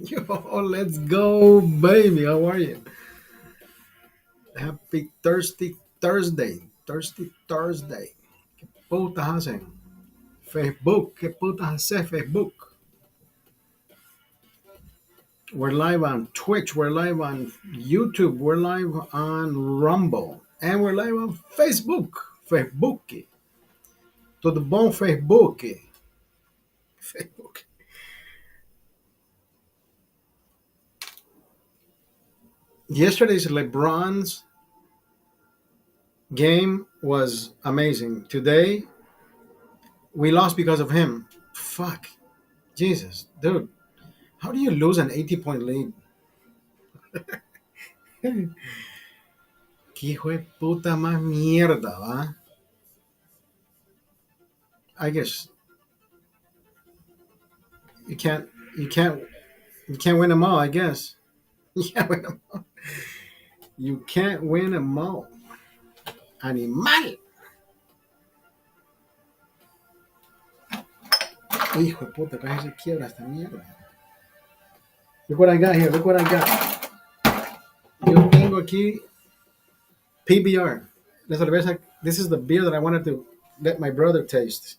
Yo, let's go, baby. How are you? Happy Thursday, Thursday. Thursday, Thursday. Puta hacen? Facebook. ¿Qué puta hace Facebook? We're live on Twitch. We're live on YouTube. We're live on Rumble. And we're live on Facebook. Facebook. Tudo bom, Facebook? Facebook. Yesterday's LeBron's game was amazing. Today, we lost because of him. Fuck. Jesus, dude. How do you lose an 80-point lead? Qué hijo de puta más mierda, ¿va? I guess you can't you can't you can't win them all, I guess. You can't win them all. You can't win them all. Animal. Hijo de puta, casi se quiebra esta mierda. Look what I got here. Look what I got. Yo tengo aquí PBR. La cerveza. This is the beer that I wanted to let my brother taste.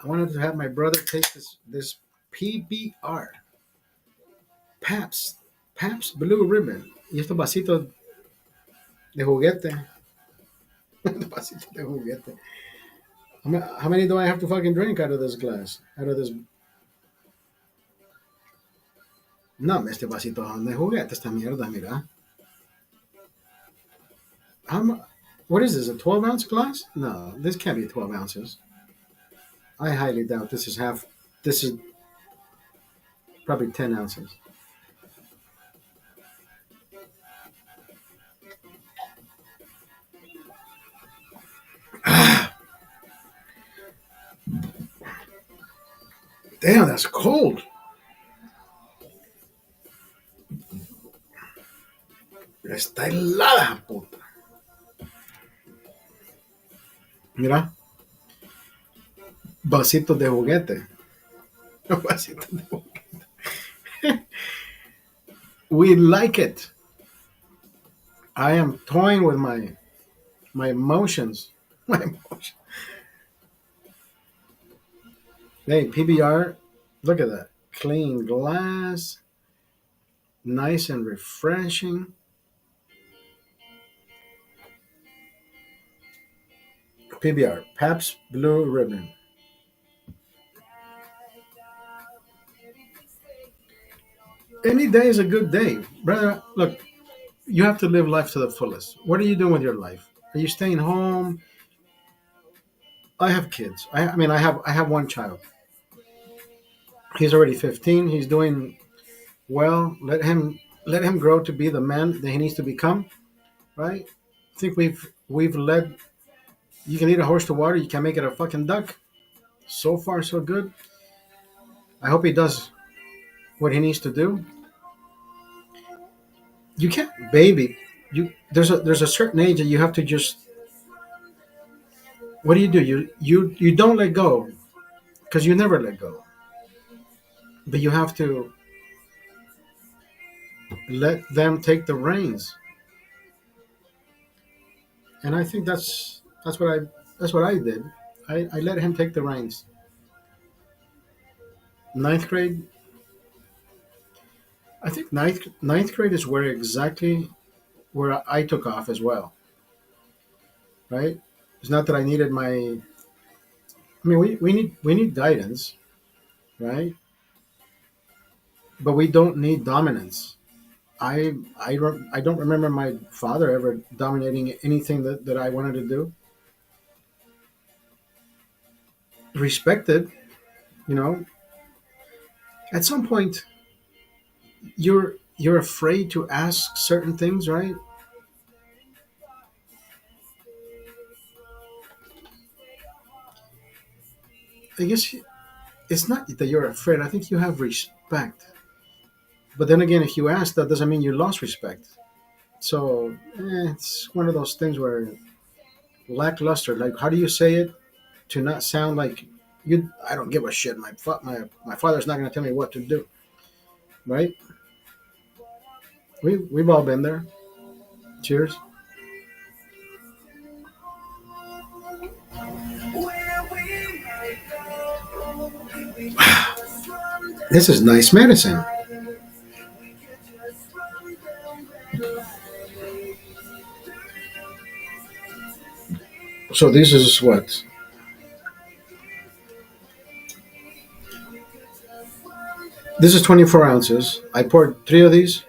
I wanted to have my brother taste this PBR. Pabst Blue Ribbon. Y estos vasitos de juguete. Vasitos de juguete. How many do I have to fucking drink out of this glass? Out of this. No, este vasito de juguete, esta mierda, mira. What is this, a 12-ounce glass? No, this can't be 12 ounces. I highly doubt this is half. This is probably 10 ounces. Damn, that's cold. Está helada, puta. Mira, vasito de juguete. Vasito de juguete. We like it. I am toying with my emotions. My emotions. Hey, PBR, look at that. Clean glass, nice and refreshing. PBR, Pabst Blue Ribbon. Any day is a good day. Brother, look, you have to live life to the fullest. What are you doing with your life? Are you staying home? I have kids. I mean, I have one child. He's already 15. He's doing well. Let him grow to be the man that he needs to become, right? I think we've led. You can lead a horse to water. You can make it a fucking duck. So far, so good. I hope he does what he needs to do. You can't baby. There's a certain age that you have to just. What do? You don't let go because you never let go. But you have to let them take the reins. And I think that's what I did. I let him take the reins. Ninth grade, I think ninth grade is where exactly where I took off as well, right? It's not that I needed my. I mean, we need guidance, right? But we don't need dominance. I don't remember my father ever dominating anything that I wanted to do. Respected, you know. At some point, you're afraid to ask certain things, right? I guess it's not that you're afraid. I think you have respect. But then again, if you ask, that doesn't mean you lost respect. So it's one of those things where lackluster. Like, how do you say it to not sound like you? I don't give a shit. My father's not going to tell me what to do. right? We've all been there. Cheers. This is nice medicine. So this is what? This is 24 ounces. I poured three of these.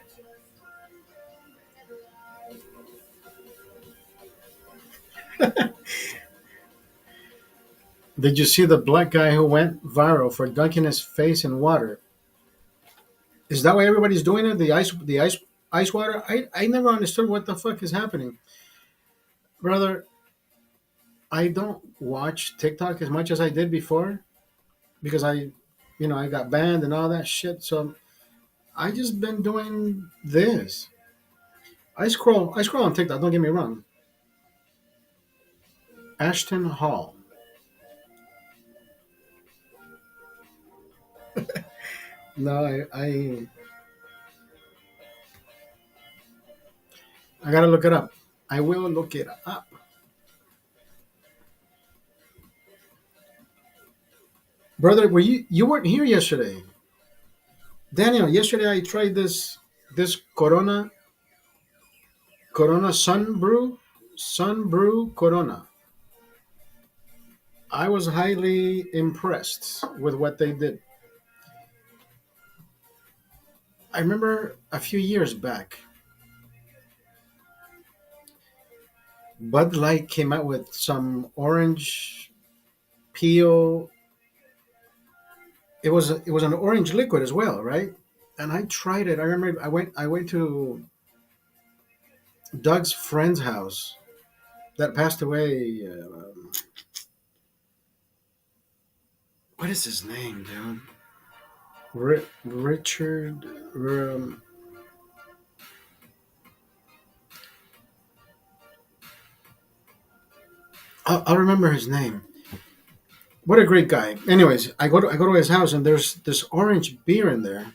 Did you see the black guy who went viral for dunking his face in water? Is that why everybody's doing it? Ice water. I never understood what the fuck is happening, brother. I don't watch TikTok as much as I did before because I got banned and all that shit. So I just been doing this. I scroll on TikTok. Don't get me wrong. Ashton Hall. No, I gotta look it up. I will look it up, brother. You weren't here yesterday, Daniel? Yesterday I tried this Corona Sun Brew Corona. I was highly impressed with what they did. I remember a few years back, Bud Light came out with some orange peel. It was an orange liquid as well, right? And I tried it. I remember I went to Doug's friend's house that passed away. What is his name, dude? Richard. I'll remember his name. What a great guy. Anyways, I go to his house and there's this orange beer in there,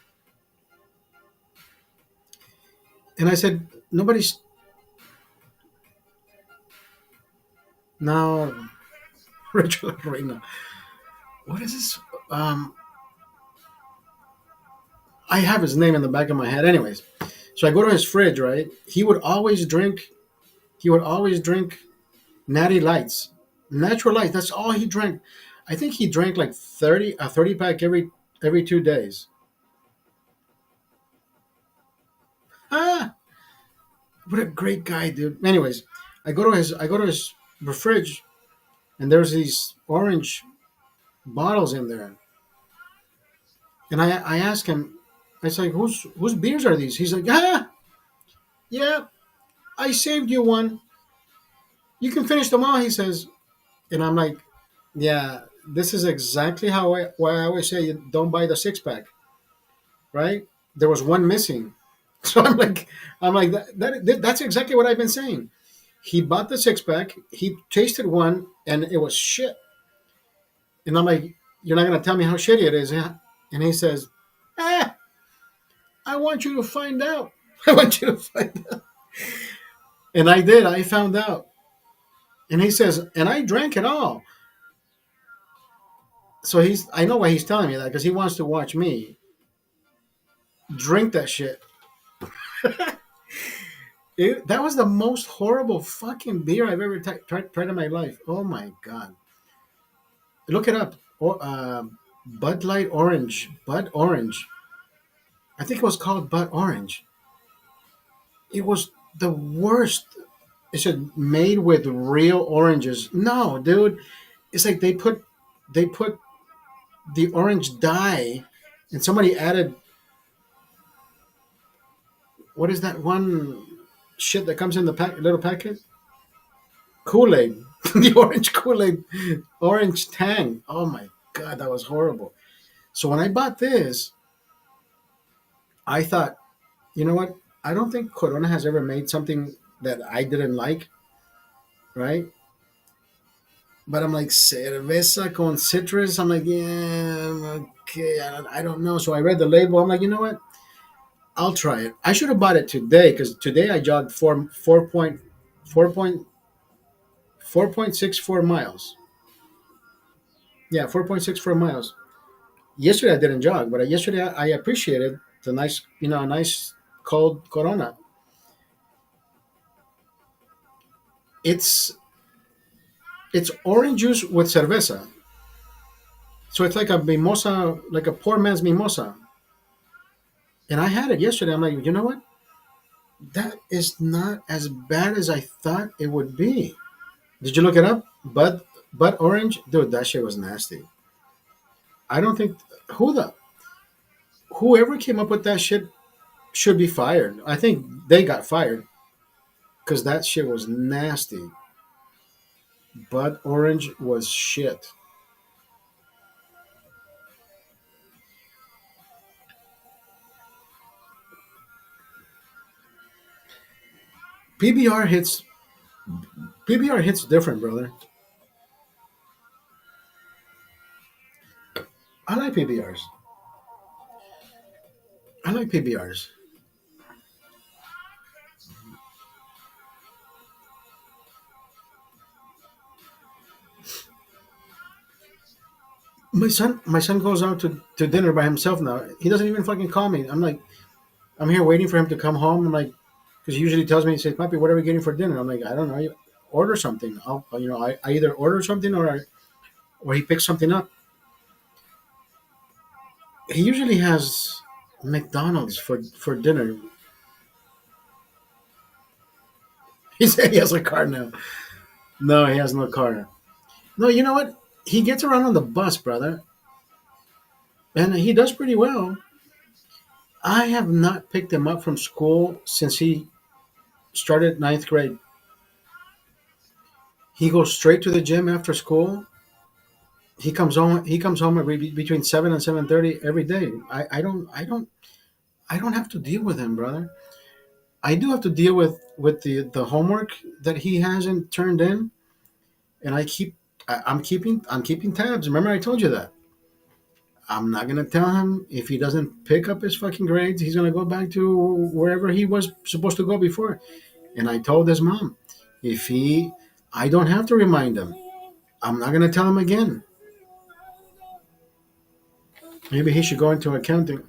and I said nobody's now. Richard Arena. What is this? Um, I have his name in the back of my head. Anyways, so I go to his fridge. Right, he would always drink. He would always drink Natty Lights, natural light. That's all he drank. I think he drank like 30 pack every 2 days. Ah, what a great guy, dude. Anyways, I go to his fridge and there's these orange bottles in there, and I ask him, I say, whose beers are these? He's like, yeah, I saved you one. You can finish them all. He says, and I'm like, yeah, this is exactly why I always say you don't buy the 6 pack, right? There was one missing. So I'm like that's exactly what I've been saying. He bought the 6 pack. He tasted one, and it was shit. And I'm like, you're not gonna tell me how shitty it is, huh? And he says, "Ah, I want you to find out. I want you to find out." And I did. I found out. And he says, and I drank it all. So I know why he's telling me that because he wants to watch me drink that shit. That was the most horrible fucking beer I've ever tried in my life. Oh my god! Look it up. Bud Light Orange. Bud Orange. I think it was called Bud Orange. It was the worst. It said made with real oranges. No, dude. It's like they put the orange dye, and somebody added what is that one shit that comes in the little packet? Kool Aid. The orange Kool Aid, orange tang. Oh my god, that was horrible. So when I bought this, I thought, you know what? I don't think Corona has ever made something that I didn't like, right? But I'm like cerveza con citrus. I'm like, yeah, okay, I don't know. So I read the label. I'm like, you know what? I'll try it. I should have bought it today because today I jogged 4.64 miles. Yeah, 4.64 miles. Yesterday I didn't jog, but yesterday I appreciated the nice, a nice cold Corona. It's it's orange juice with cerveza, so it's like a mimosa, like a poor man's mimosa. And I had it yesterday. I'm like, you know what? That is not as bad as I thought it would be. Did you look it up? Bud orange, dude, that shit was nasty. I don't think who the whoever came up with that shit should be fired. I think they got fired because that shit was nasty. Bud orange was shit. PBR hits PBR hits different, brother. I like PBRs. I like PBRs. My son goes out to dinner by himself now. He doesn't even fucking call me. I'm like, I'm here waiting for him to come home. I'm like, because he usually tells me, he says, "Papi, what are we getting for dinner?" I'm like, I don't know. You order something. I either order something or he picks something up. He usually has McDonald's for dinner. He said he has a car now. No, he has no car. No, you know what? He gets around on the bus, brother, and he does pretty well. I have not picked him up from school since he started ninth grade. He goes straight to the gym after school. He comes home between 7 and 7:30 every day. I don't have to deal with him, brother. I do have to deal with the homework that he hasn't turned in, and I'm keeping tabs. Remember, I told you that. I'm not gonna tell him if he doesn't pick up his fucking grades, he's gonna go back to wherever he was supposed to go before. And I told his mom, if he, I don't have to remind him. I'm not gonna tell him again. Maybe he should go into accounting.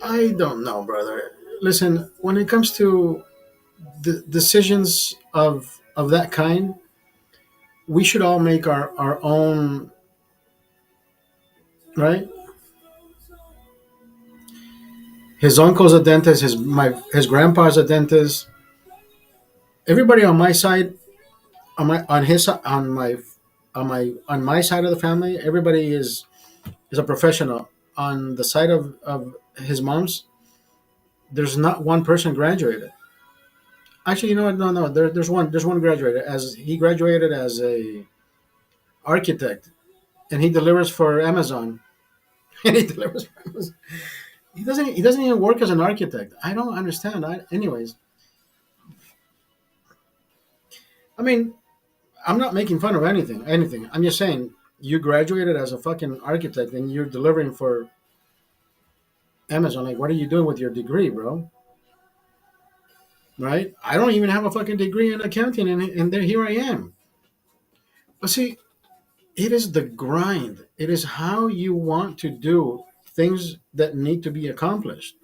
I don't know, brother. Listen, when it comes to the decisions of that kind, we should all make our own, right? His uncle's a dentist. His grandpa's a dentist. Everybody on my side, on his on my side of the family, everybody is a professional. On the side of his mom's, there's not one person graduated. Actually, you know what? No, no. There's one graduated as he graduated as a architect, and he delivers for Amazon. And he delivers for Amazon. He doesn't even work as an architect. I don't understand. Anyways, I mean, I'm not making fun of anything. Anything. I'm just saying you graduated as a fucking architect and you're delivering for Amazon. Like, what are you doing with your degree, bro? Right? I don't even have a fucking degree in accounting, and there here I am. But see, it is the grind. It is how you want to do things that need to be accomplished,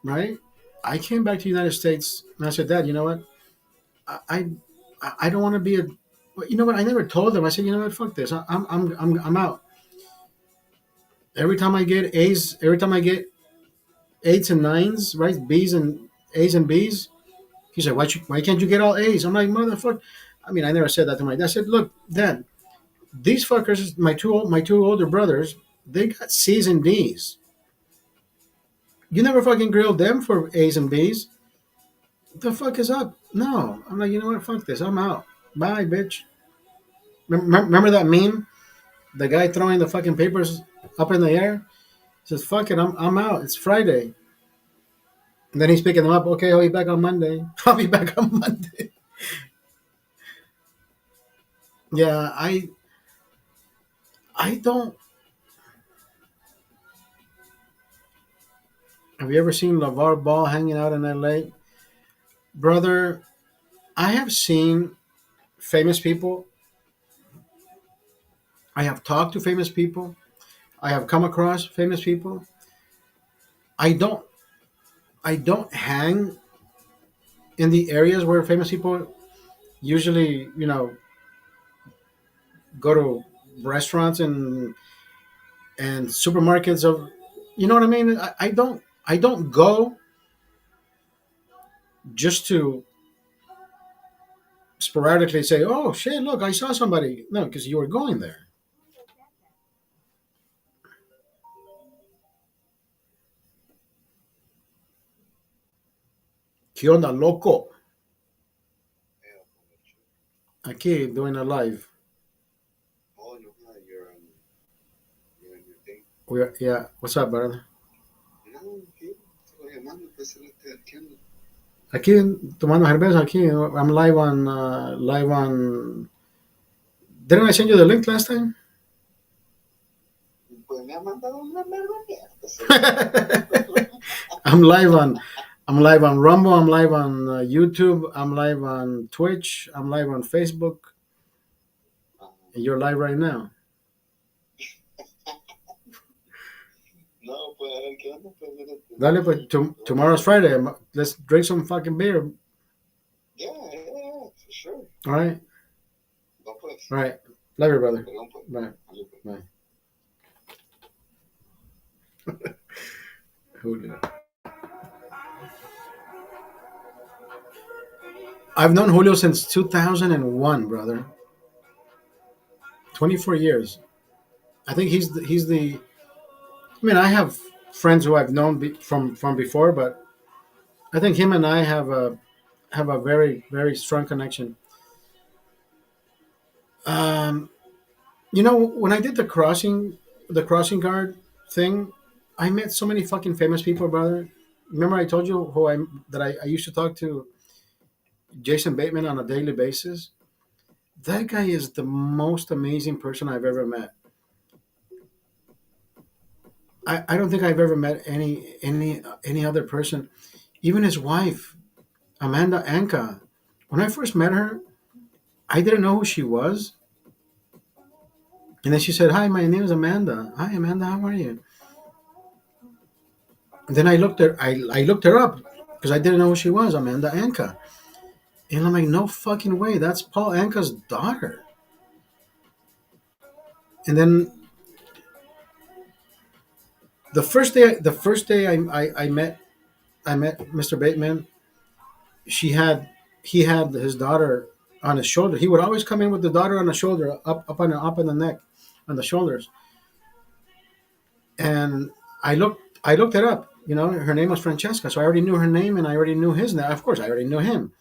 right? I came back to the United States and I said, Dad, you know what? I I don't want to be a. Well, you know what? I never told them. I said, you know what? Fuck this. I'm out. Every time I get eights and nines, right? B's and A's and B's. He said, why can't you get all A's? I'm like, motherfucker. I mean, I never said that to my dad. I said, look, Dad, these fuckers, my two older brothers, they got C's and D's. You never fucking grilled them for A's and B's. What the fuck is up? No. I'm like, you know what? Fuck this. I'm out. Bye, bitch. Remember that meme? The guy throwing the fucking papers up in the air? Says, fuck it, I'm out. It's Friday. And then he's picking them up. Okay, I'll be back on Monday. I'll be back on Monday. Yeah, I don't Have you ever seen LeVar Ball hanging out in LA? Brother, I have seen famous people. I have talked to famous people. I have come across famous people. I don't I don't hang in the areas where famous people usually, go to restaurants and supermarkets of, you know what I mean? I don't go just to sporadically say, "Oh shit, look, I saw somebody." No, because you were going there. ¿Qué onda, loco? Aquí doing a live. Yeah. What's up, brother? Aquí tomando cerveza. Aquí I'm live on. Didn't I send you the link last time? I'm live on. I'm live on Rumble. I'm live on YouTube. I'm live on Twitch. I'm live on Facebook. And you're live right now. Dale, pues tomorrow's Friday. Let's drink some fucking beer. All right. All right. Love you, brother. Bye. Bye. Julio. I've known Julio since 2001, brother. 24 years. I think he's the. I mean, I have friends who I've known from before, but I think him and I have a very very strong connection. Um, when I did the crossing guard thing, I met so many fucking famous people, brother. Remember I told you that I used to talk to Jason Bateman on a daily basis. That guy is the most amazing person I've ever met. I don't think I've ever met any other person. Even his wife, Amanda Anka. When I first met her, I didn't know who she was. And then she said, "Hi, my name is Amanda. Hi, Amanda, how are you?" And then I looked her up because I didn't know who she was, Amanda Anka. And I'm like, no fucking way, that's Paul Anka's daughter. And then the first day I met Mr. Bateman. She had he had his daughter on his shoulder. He would always come in with the daughter on the shoulder, up in the neck, on the shoulders. And I looked it up. Her name was Francesca, so I already knew her name and I already knew his name. Of course, I already knew him.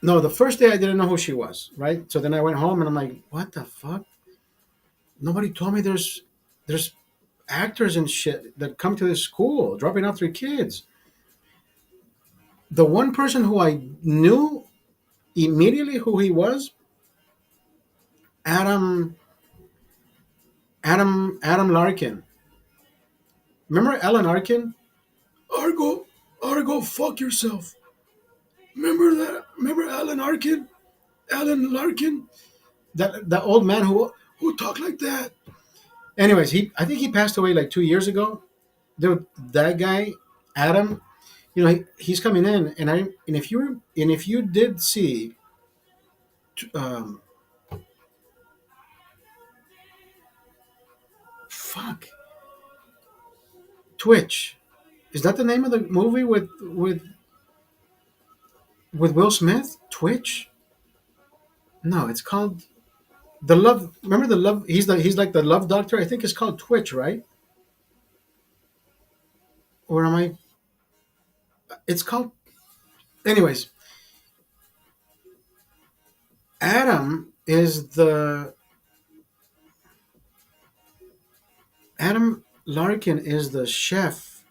No, the first day I didn't know who she was, right? So then I went home and I'm like, what the fuck? Nobody told me there's actors and shit that come to this school dropping off their kids. The one person who I knew immediately who he was, Adam Adam Larkin. Remember Alan Arkin? Argo, Argo, fuck yourself. Remember that? Remember Alan Arkin? Alan Larkin? That old man who talked like that. Anyways, I think he passed away like 2 years ago. Dude, that guy, Adam, he's coming in, and if you did see, um, fuck, Twitch. Is that the name of the movie with Will Smith? Twitch? No, it's called the Love. Remember the Love? He's like the Love Doctor. I think it's called Twitch, right? Or am I? It's called. Anyways, Adam is the Adam Larkin is the chef.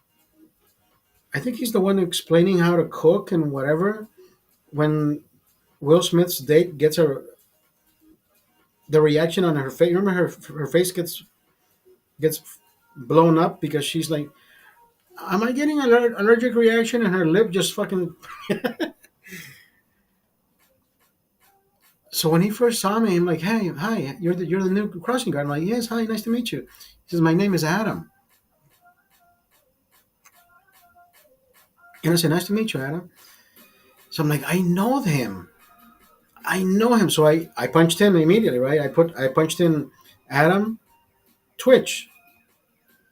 I think he's the one explaining how to cook and whatever. When Will Smith's date gets the reaction on her face. Remember her face gets gets blown up because she's like, "Am I getting an allergic reaction?" And her lip just fucking. So when he first saw me, I'm like, "Hey, hi, you're the new crossing guard." I'm like, "Yes, hi, nice to meet you." He says, "My name is Adam," and I said, "Nice to meet you, Adam." So I'm like, "I know him. I know him." So I punched in immediately, right? I punched in Adam Twitch.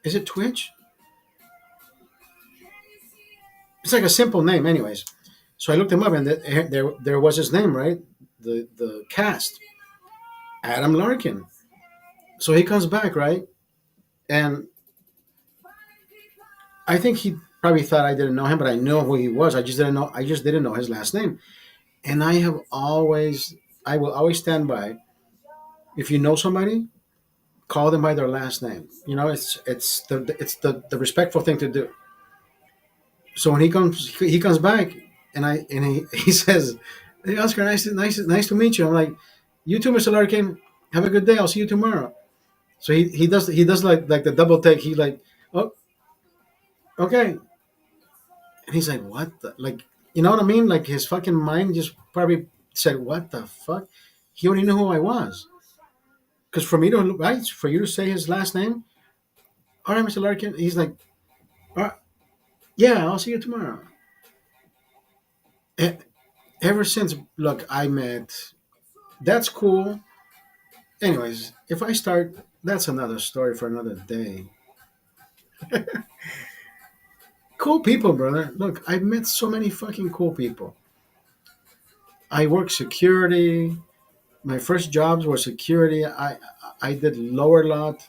Is it Twitch? It's like a simple name, anyways. So I looked him up, and there was his name, right? The cast, Adam Larkin. So he comes back, right? And I think he probably thought I didn't know him, but I know who he was. I just didn't know his last name. And I will always stand by. If you know somebody, call them by their last name. You know, it's the respectful thing to do. So when he comes back, and he says, "Hey Oscar, nice to meet you." I'm like, "You too, Mr. Larkin. Have a good day. I'll see you tomorrow." So he does like the double take. He like, "Oh, okay," and he's like, "What the like?" You know what I mean? Like his fucking mind just probably said, "What the fuck?" He already knew who I was. Because for me to right for you to say his last name, all right, Mr. Larkin. He's like, "Yeah, I'll see you tomorrow." E- Ever since, look, I met. That's cool. Anyways, if I start, that's another story for another day. Cool people, brother. Look, I've met so many fucking cool people. I work security. My first jobs were security. I did lower lot.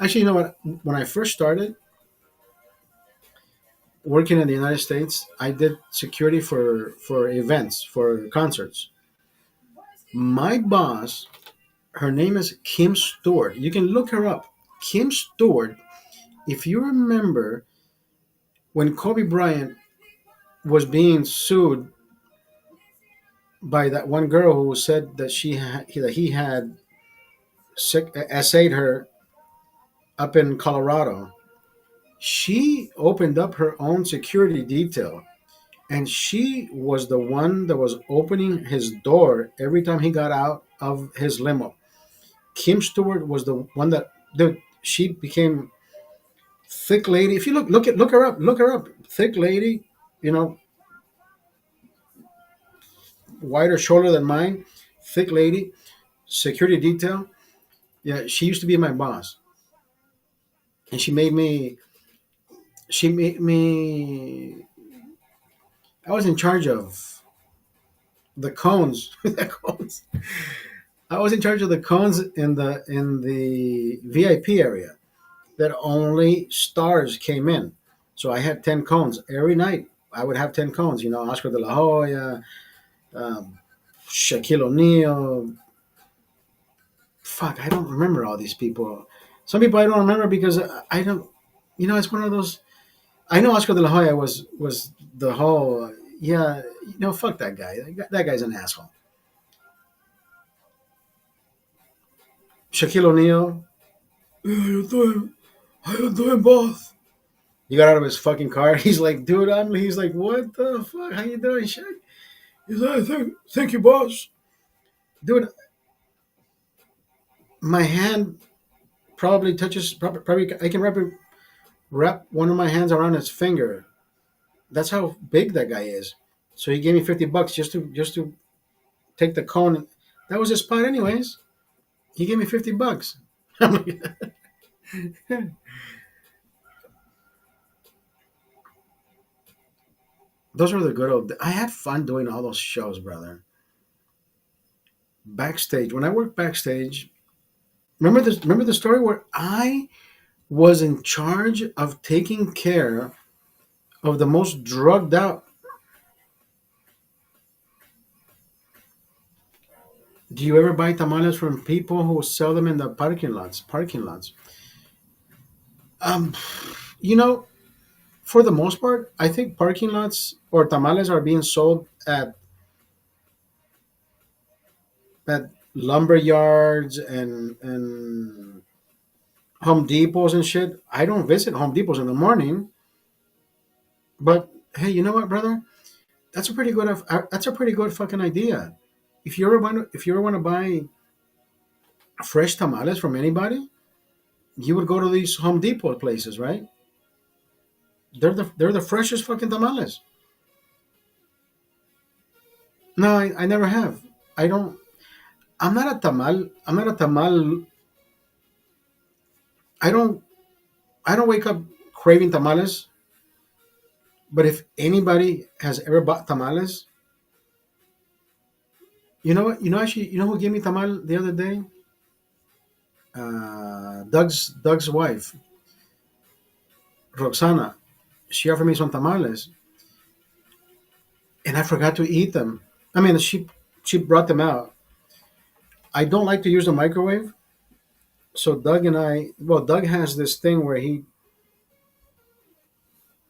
Actually, you know what? When I first started working in the United States, I did security for events, for concerts. My boss, her name is Kim Stewart. You can look her up. Kim Stewart. If you remember when Kobe Bryant was being sued by that one girl who said that that he had essayed her up in Colorado. She opened up her own security detail, and she was the one that was opening his door every time he got out of his limo. Kim Stewart was the one that she became thick lady. If you look her up, thick lady, you know, wider shoulder than mine, thick lady, security detail. Yeah, she used to be my boss, and she made me. I was in charge of the cones. The cones. I was in charge of the cones in the VIP area that only stars came in. So I had 10 cones every night. I would have 10 cones. You know, Oscar De La Hoya, um, Shaquille O'Neal. Fuck, I don't remember all these people. Some people I don't remember because I don't. You know, it's one of those. I know Oscar De La Hoya was the whole. Yeah, you know, fuck that guy. That guy's an asshole. Shaquille O'Neal. Yeah, you doing? How you doing, boss? He got out of his fucking car. He's like, dude, he's like, what the fuck? How you doing, Shaq? He's like, thank you, boss. Dude, my hand probably touches, probably, I can wrap one of my hands around his finger. That's how big that guy is. So he gave me $50 just to take the cone. That was his spot, anyways. He gave me $50. I'm like, those were the good old. I had fun doing all those shows, brother. Backstage, when I worked backstage, remember this? Remember the story where I was in charge of taking care of the most drugged out. Do you ever buy tamales from people who sell them in the parking lots? Parking lots. Um, you know, for the most part, I think parking lots or tamales are being sold at lumber yards and Home Depots and shit. I don't visit Home Depots in the morning, but hey, you know what, brother? That's a pretty good fucking idea. If you ever want to buy fresh tamales from anybody, you would go to these Home Depot places, right? They're the freshest fucking tamales. No, I never have. I don't. I'm not a tamal. I'm not a tamal. I don't. I don't wake up craving tamales. But if anybody has ever bought tamales, you know what? Actually, you know who gave me tamal the other day? Doug's wife, Roxana. She offered me some tamales, and I forgot to eat them. I mean, she brought them out. I don't like to use the microwave, so Doug and I. Well, Doug has this thing where he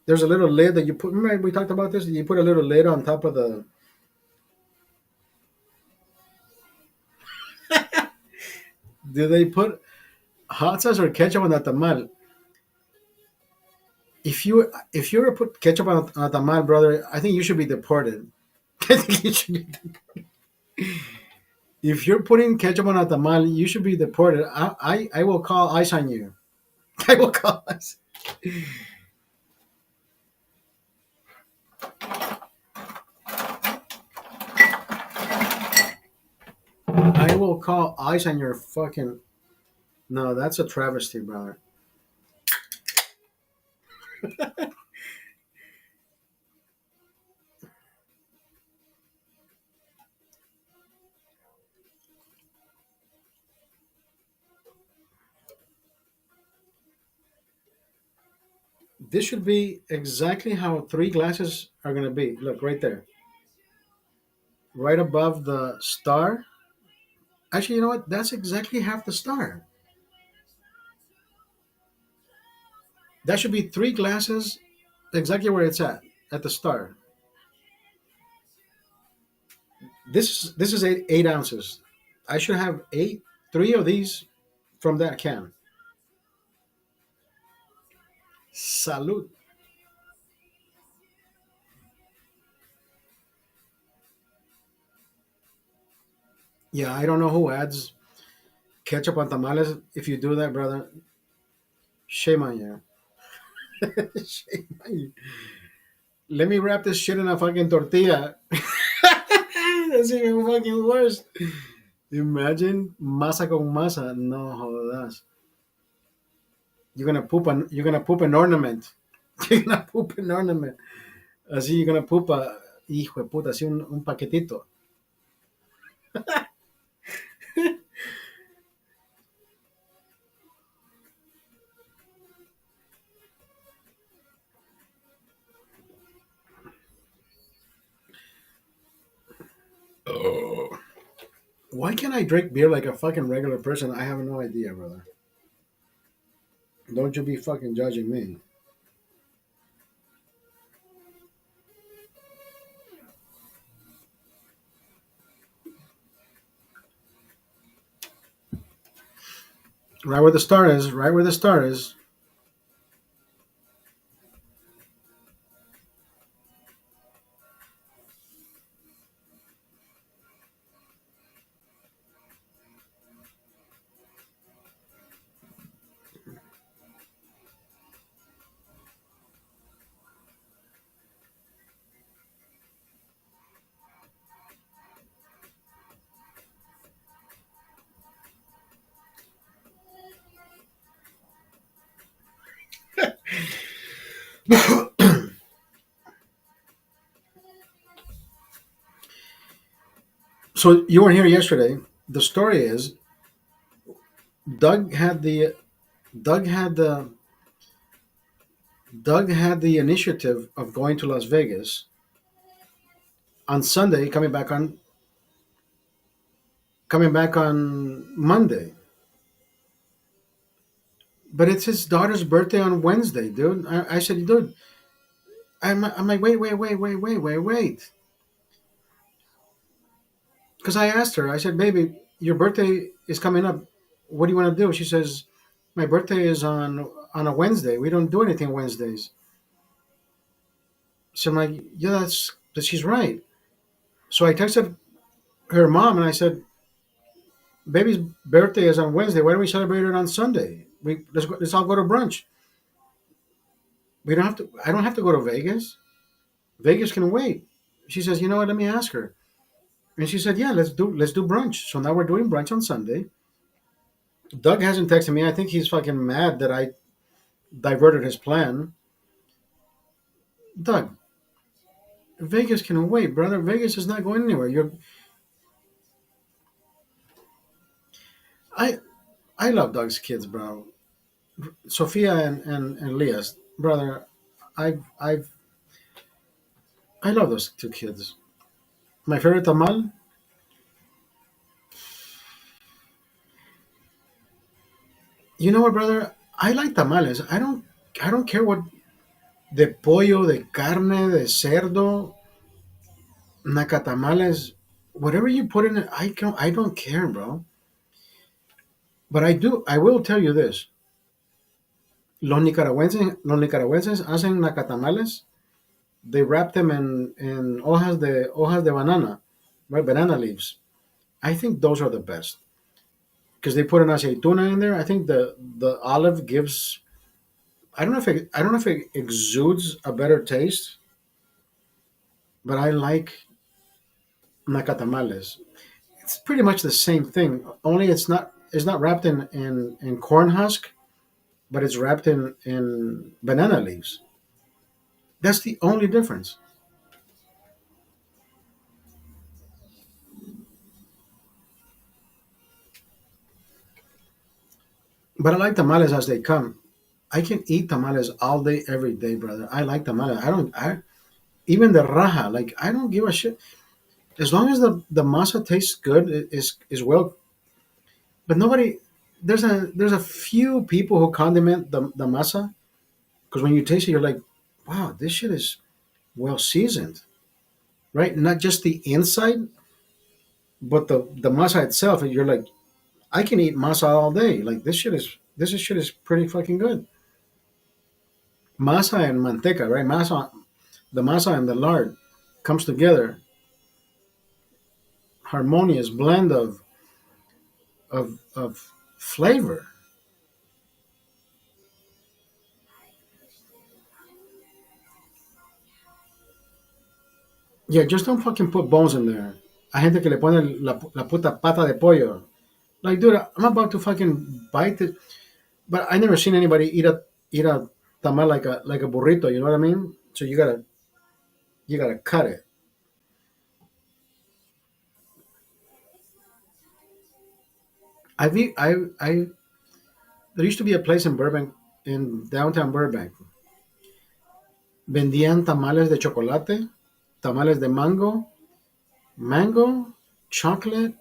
there's a little lid that you put. Remember we talked about this? You put a little lid on top of the. Do they put hot sauce or ketchup on that tamal? If you ever put ketchup on a tamal, brother, I think you should be deported. I think you should be. If you're putting ketchup on a tamal, you should be deported. I will call ICE on you. I will call ICE. I will call ICE on your fucking. No, that's a travesty, brother. This should be exactly how three glasses are going to be. Look, right there. Right above the star. Actually, you know what? That's exactly half the star. That should be three glasses exactly where it's at the star. This is 8 ounces. I should have three of these from that can. Salute. Yeah, I don't know who adds ketchup on tamales. If you do that, brother, shame on you. Shame on you. Let me wrap this shit in a fucking tortilla. That's even fucking worse. Imagine masa con masa. No jodas. You're gonna poop an ornament. You're gonna poop an ornament. Así you're gonna poop a hijo de puta, así un paquetito. Why can't I drink beer like a fucking regular person? I have no idea, brother. Don't you be fucking judging me. Right where the star is, right where the star is. So you weren't here yesterday. The story is Doug had the Doug had the Doug had the initiative of going to Las Vegas on Sunday, coming back on Monday. But it's his daughter's birthday on Wednesday, dude. I said, dude, I'm like, wait. Because I asked her, I said, baby, your birthday is coming up. What do you want to do? She says, My birthday is on a Wednesday. We don't do anything Wednesdays. So I'm like, yeah, that she's right. So I texted her mom and I said, baby's birthday is on Wednesday. Why don't we celebrate it on Sunday? Let's all go to brunch. We don't have to. I don't have to go to Vegas. Vegas can wait. She says, you know what? Let me ask her. And she said, yeah, let's do brunch. So now we're doing brunch on Sunday. Doug hasn't texted me. I think he's fucking mad that I diverted his plan. Doug, Vegas can wait, brother. Vegas is not going anywhere. I I love Doug's kids, bro. Sophia and Leah's brother. I've I love those two kids. My favorite tamal. You know what, brother? I like tamales. I don't care what de pollo, de carne, de cerdo, nacatamales, whatever you put in it. I don't care, bro. But I will tell you this: los nicaragüenses hacen nacatamales. They wrap them in hojas de banana, right? Banana leaves. I think those are the best because they put an aceituna in there. I think the olive gives. I don't know if it exudes a better taste, but I like nacatamales. It's pretty much the same thing. Only it's not wrapped in corn husk, but it's wrapped in banana leaves. That's the only difference. But I like tamales as they come. I can eat tamales all day, every day, brother. I like tamales. I don't. I even the raja. Like I don't give a shit as long as the masa tastes good. Is well. But nobody. There's a few people who condiment the masa because when you taste it, you're like, wow, this shit is well seasoned, right? Not just the inside, but the masa itself. You're like, I can eat masa all day. Like this shit is pretty fucking good. Masa and manteca, right? The masa and the lard comes together, harmonious blend of flavor. Yeah, just don't fucking put bones in there. Hay gente que le pone la puta pata de pollo. Like, dude, I'm about to fucking bite it, but I never seen anybody eat a tamal like a burrito. You know what I mean? So you gotta cut it. I there used to be a place in Burbank, in downtown Burbank. Vendían tamales de chocolate, tamales de mango, chocolate,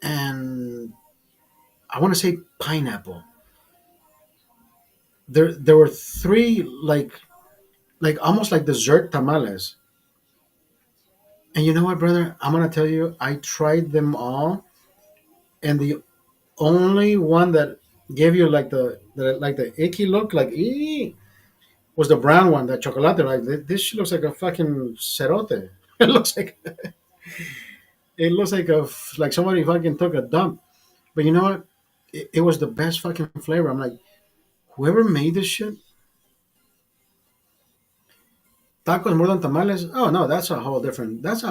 and I want to say pineapple. There were three like almost like dessert tamales. And you know what, brother? I'm gonna tell you, I tried them all, and the only one that gave you like the icky look, like was the brown one, that chocolate. Like this shit looks like a fucking cerote. It looks like like somebody fucking took a dump. But you know what? It was the best fucking flavor. I'm like, whoever made this shit, tacos more than tamales. Oh no, that's a whole different. That's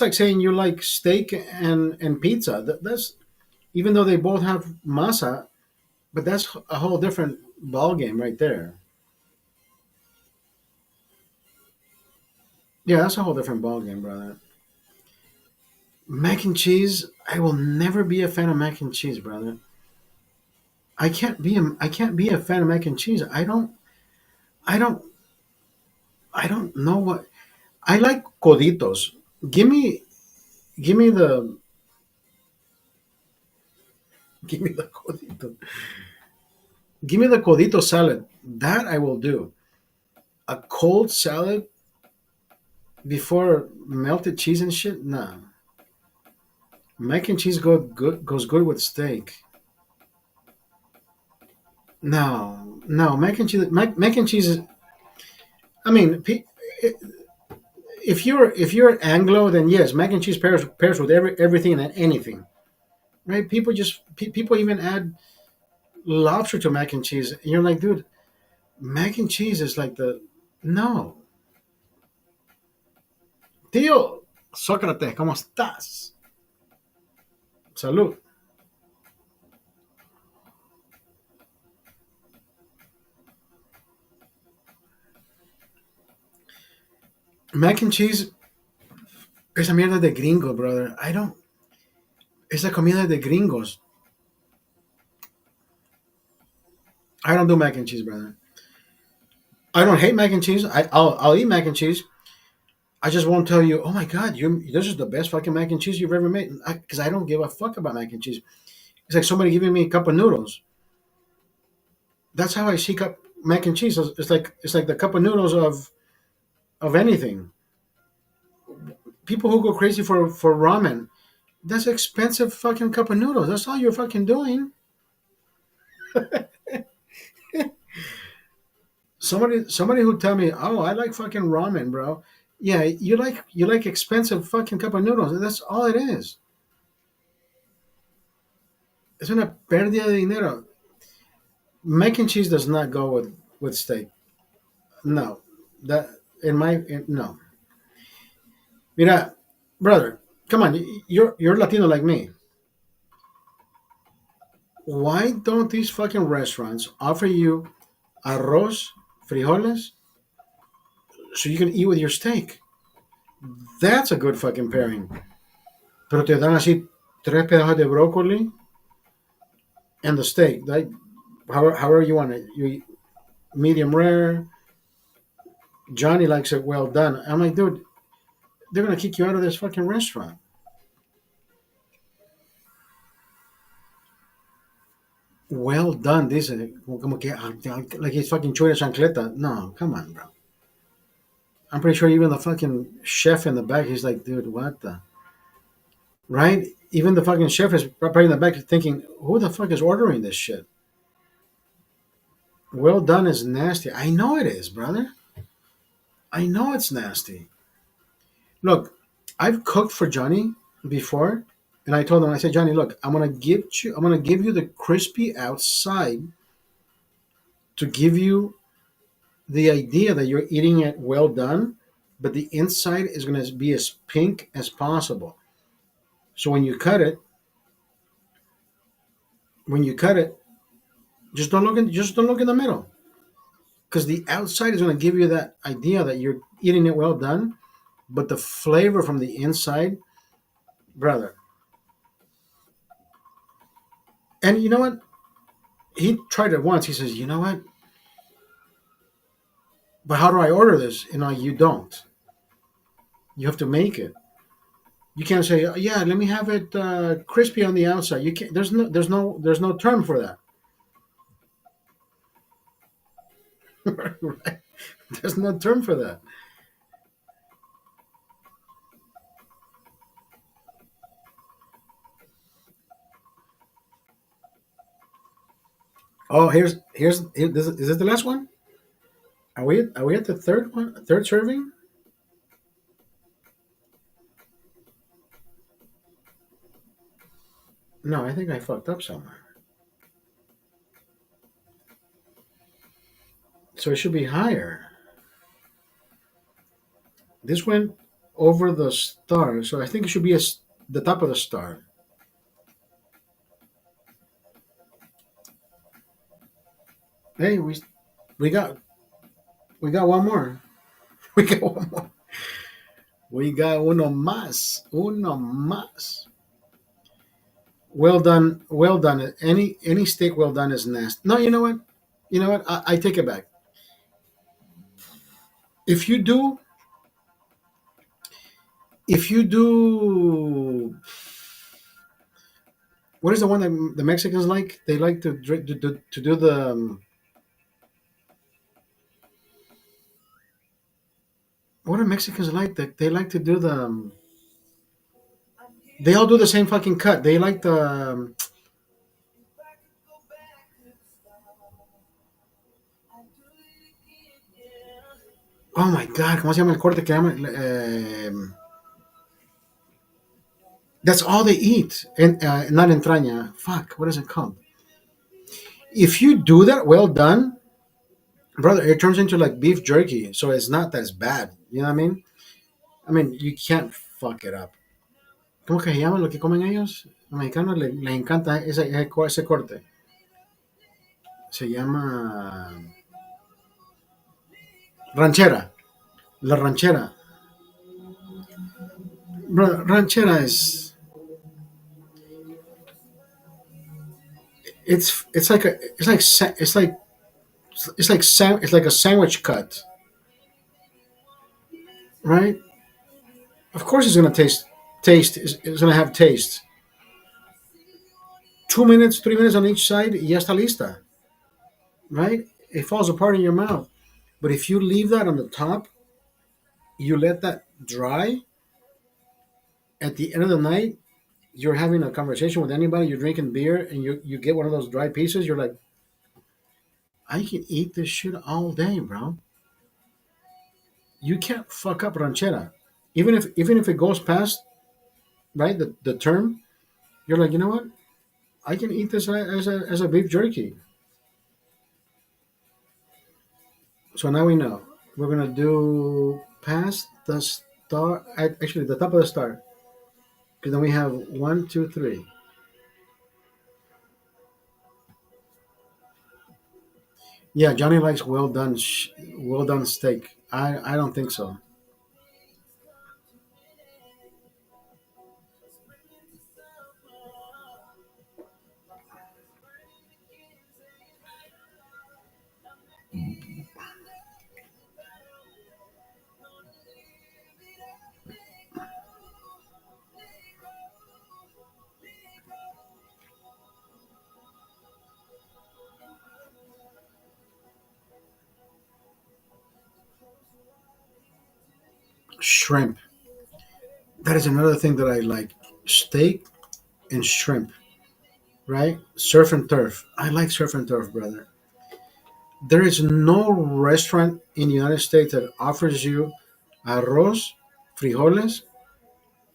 like saying you like steak and pizza. That's even though they both have masa, but that's a whole different ball game right there. Yeah, that's a whole different ball game, brother. Mac and cheese. I will never be a fan of mac and cheese, brother. I can't be a fan of mac and cheese. I don't I don't know what I like coditos. Give me give me the give me the codito. Give me the codito salad. That I will do. A cold salad before melted cheese and shit? Nah. Mac and cheese goes good with steak. No, no, mac and cheese is. I mean, if you're Anglo, then yes, mac and cheese pairs with everything and anything, right? People even add lobster to mac and cheese. And you're like, dude, mac and cheese is like the no. Tío, Sócrates, ¿cómo estás? Salud. Mac and cheese, esa mierda de gringo, brother. I don't. Esa comida de gringos. I don't do mac and cheese, brother. I don't hate mac and cheese. I'll eat mac and cheese. I just won't tell you. Oh my god, you this is the best fucking mac and cheese you've ever made. Because I don't give a fuck about mac and cheese. It's like somebody giving me a cup of noodles. That's how I see cup mac and cheese. It's like the cup of noodles of anything. People who go crazy for ramen. That's expensive fucking cup of noodles. That's all you're fucking doing. Somebody who tell me, oh, I like fucking ramen, bro. Yeah, you like expensive fucking cup of noodles. That's all it is. Es una pérdida de dinero. Mac and cheese does not go with steak. No, that no. Mira, brother, come on. You're Latino like me. Why don't these fucking restaurants offer you arroz, frijoles, so you can eat with your steak? That's a good fucking pairing. Pero te dan así tres pedazos de brócoli and the steak. Like however you want it. You eat medium rare. Johnny likes it well done. I'm like, dude, they're gonna kick you out of this fucking restaurant. Well done, dice. Como que like he's fucking chewing a chancleta. No, come on, bro. I'm pretty sure even the fucking chef in the back, he's like, dude, what the right? Even the fucking chef is probably in the back thinking, who the fuck is ordering this shit? Well done is nasty. I know it is, brother. I know it's nasty. Look, I've cooked for Johnny before, and I told him, I said, Johnny, look, I'm gonna give you the crispy outside to give you the idea that you're eating it well done, but the inside is gonna be as pink as possible. So when you cut it, just don't look in the middle, because the outside is gonna give you that idea that you're eating it well done, but the flavor from the inside, brother. And you know what? He tried it once. He says, "You know what? But how do I order this?" You know, you don't. You have to make it. You can't say, "Oh, yeah, let me have it crispy on the outside." You can't. There's no term for that. Right? There's no term for that. Oh, is this the last one? Are we at the third one? Third serving? No, I think I fucked up somewhere. So it should be higher. This went over the star, so I think it should be the top of the star. Hey, we got we got one more. We got one more. We got uno más. Uno más. Well done. Well done. Any steak well done is nasty. No, you know what? You know what? I take it back. If you do, if you do, what is the one that the Mexicans like? They like to do the what do Mexicans like? They like to do the. They all do the same fucking cut. They like the Oh my God, ¿cómo se llama el corte que llama? That's all they eat. And not entraña. Fuck, what is it called? If you do that, well done, brother. It turns into like beef jerky, so it's not as bad. You know what I mean? I mean, you can't fuck it up. ¿Cómo que se llama lo que comen ellos? Los mexicanos les encanta ese corte. Se llama ranchera. La ranchera. Bro, ranchera is it's like a it's like it's like a sandwich cut, right? Of course, it's gonna taste. It's gonna have taste. 2 minutes, 3 minutes on each side, y ya está lista, right? It falls apart in your mouth. But if you leave that on the top, you let that dry. At the end of the night, you're having a conversation with anybody. You're drinking beer, and you get one of those dry pieces. You're like, I can eat this shit all day, bro. You can't fuck up ranchera, even if it goes past right the term. You're like, you know what? I can eat this as a beef jerky. So now we know. We're gonna do past the star. Actually, the top of the star. Because then we have one, two, three. Yeah, Johnny likes well done steak. I don't think so. Shrimp. That is another thing that I like. Steak and shrimp. Right? Surf and turf. I like surf and turf, brother. There is no restaurant in the United States that offers you arroz, frijoles,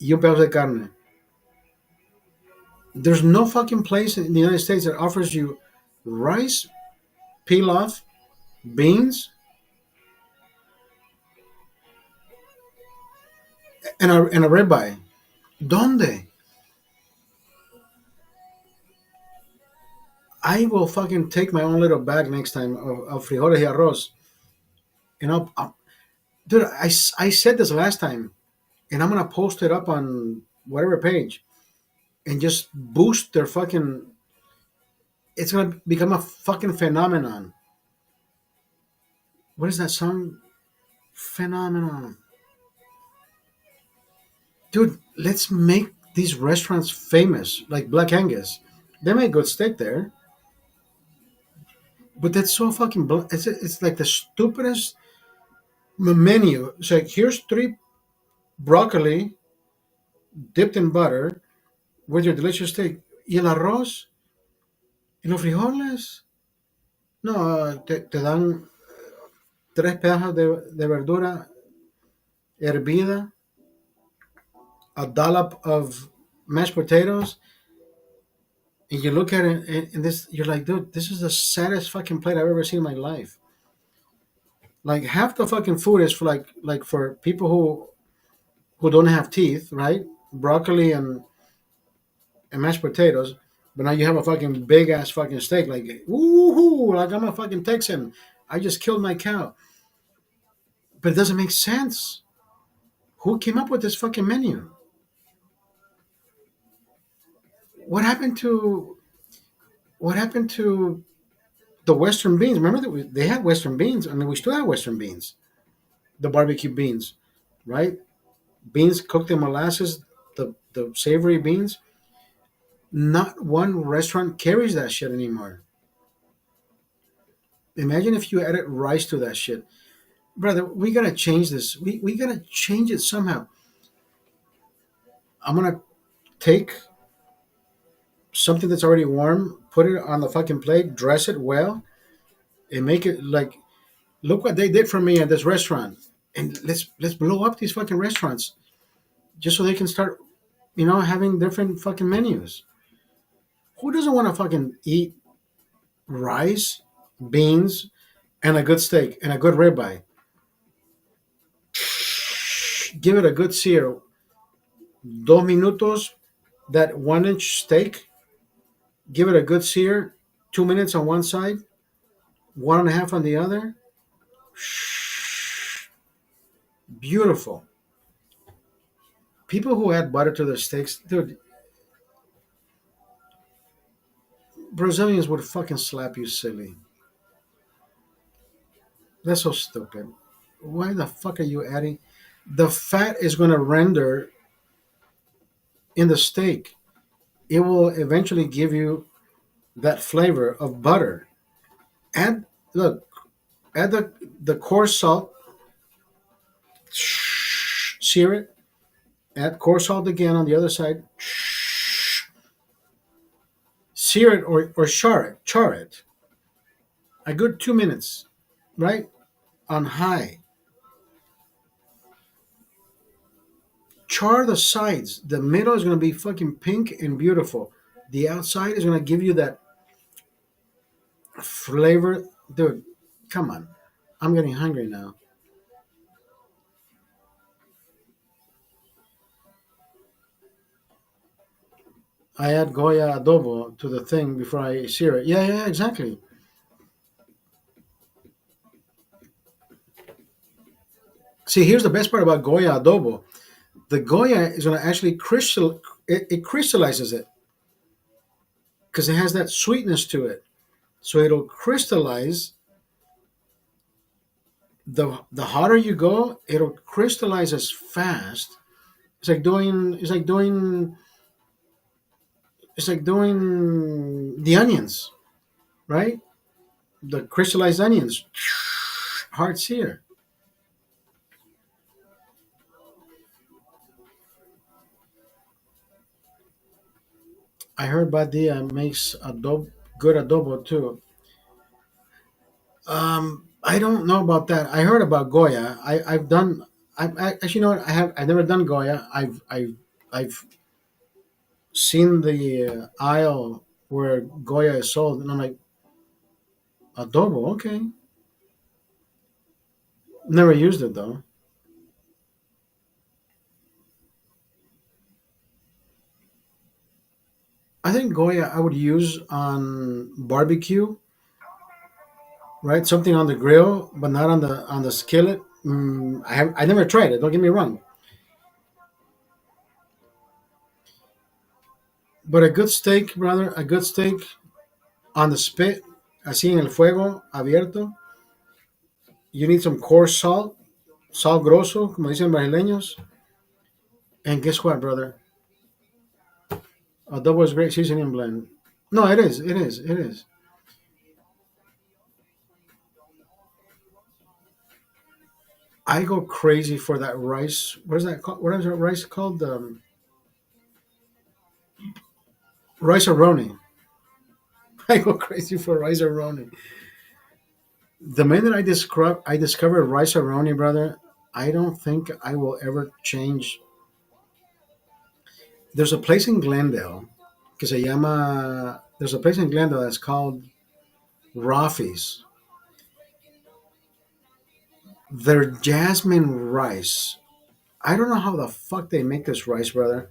y un pedazo de carne. There's no fucking place in the United States that offers you rice, pilaf, beans, and a ribeye. Donde? I will fucking take my own little bag next time of frijoles y arroz. And dude, I said this last time, and I'm gonna post it up on whatever page and just boost their fucking. It's gonna become a fucking phenomenon. What is that song? Phenomenon, dude. Let's make these restaurants famous, like Black Angus. They make good steak there, but that's so fucking. It's like the stupidest menu. It's like here's three broccoli dipped in butter with your delicious steak. Y el arroz y los frijoles. No, te dan tres pedazos de verdura hervida, a dollop of mashed potatoes, and you look at it and this, you're like, dude, this is the saddest fucking plate I've ever seen in my life. Like half the fucking food is for like for people who don't have teeth, right? Broccoli and mashed potatoes. But now you have a fucking big ass fucking steak, like woohoo, like I'm a fucking Texan. I just killed my cow. But it doesn't make sense. Who came up with this fucking menu? What happened to what happened to the Western beans? Remember that they had Western beans. I mean, we still have Western beans, the barbecue beans, right? Beans cooked in molasses, the savory beans. Not one restaurant carries that shit anymore. Imagine if you added rice to that shit. Brother, we gotta change this. We gotta change it somehow. I'm gonna take something that's already warm, put it on the fucking plate, dress it well, and make it like Look what they did for me at this restaurant, and let's blow up these fucking restaurants just so they can start, having different fucking menus. Who doesn't want to fucking eat rice, beans, and a good steak and a good ribeye? Give it a good sear. 2 minutos, that 1 inch steak. Give it a good sear. 2 minutes on one side, one and a half on the other. Beautiful. People who add butter to their steaks, dude, Brazilians would fucking slap you silly. That's so stupid. Why the fuck are you adding? The fat is going to render in the steak. It will eventually give you that flavor of butter. Add look, add the coarse salt, sear it. Add coarse salt again on the other side. Sear it or char it. A good 2 minutes, right? On high. Char the sides. The middle is going to be fucking pink and beautiful. The outside is going to give you that flavor. Dude, come on. I'm getting hungry now. I add Goya adobo to the thing before I sear it. Yeah, yeah, exactly. See, here's the best part about Goya adobo. The Goya is going to actually it crystallizes it because it has that sweetness to it. So it'll crystallize. The hotter you go, it'll crystallize as fast. It's like doing the onions, right? The crystallized onions, hard sear. I heard Badia makes good adobo too. I don't know about that. I heard about Goya. I've done. Actually, you know what? I've never done Goya. I've seen the aisle where Goya is sold, and I'm like, adobo, okay. Never used it though. I think Goya I would use on barbecue, right? Something on the grill, but not on the skillet. I never tried it. Don't get me wrong, but a good steak, brother, a good steak on the spit, así en el fuego abierto. You need some coarse salt, sal grosso, como dicen brasileños. And guess what, brother? Adobo is great seasoning blend. No, it is, it is, it is. I go crazy for that rice. What is that called? What is that rice called? Rice aroni. I go crazy for rice aroni. The minute I discovered rice aroni, brother, I don't think I will ever change. There's a place in Glendale, que se llama. There's a place in Glendale that's called Rafi's. Their jasmine rice. I don't know how the fuck they make this rice, brother,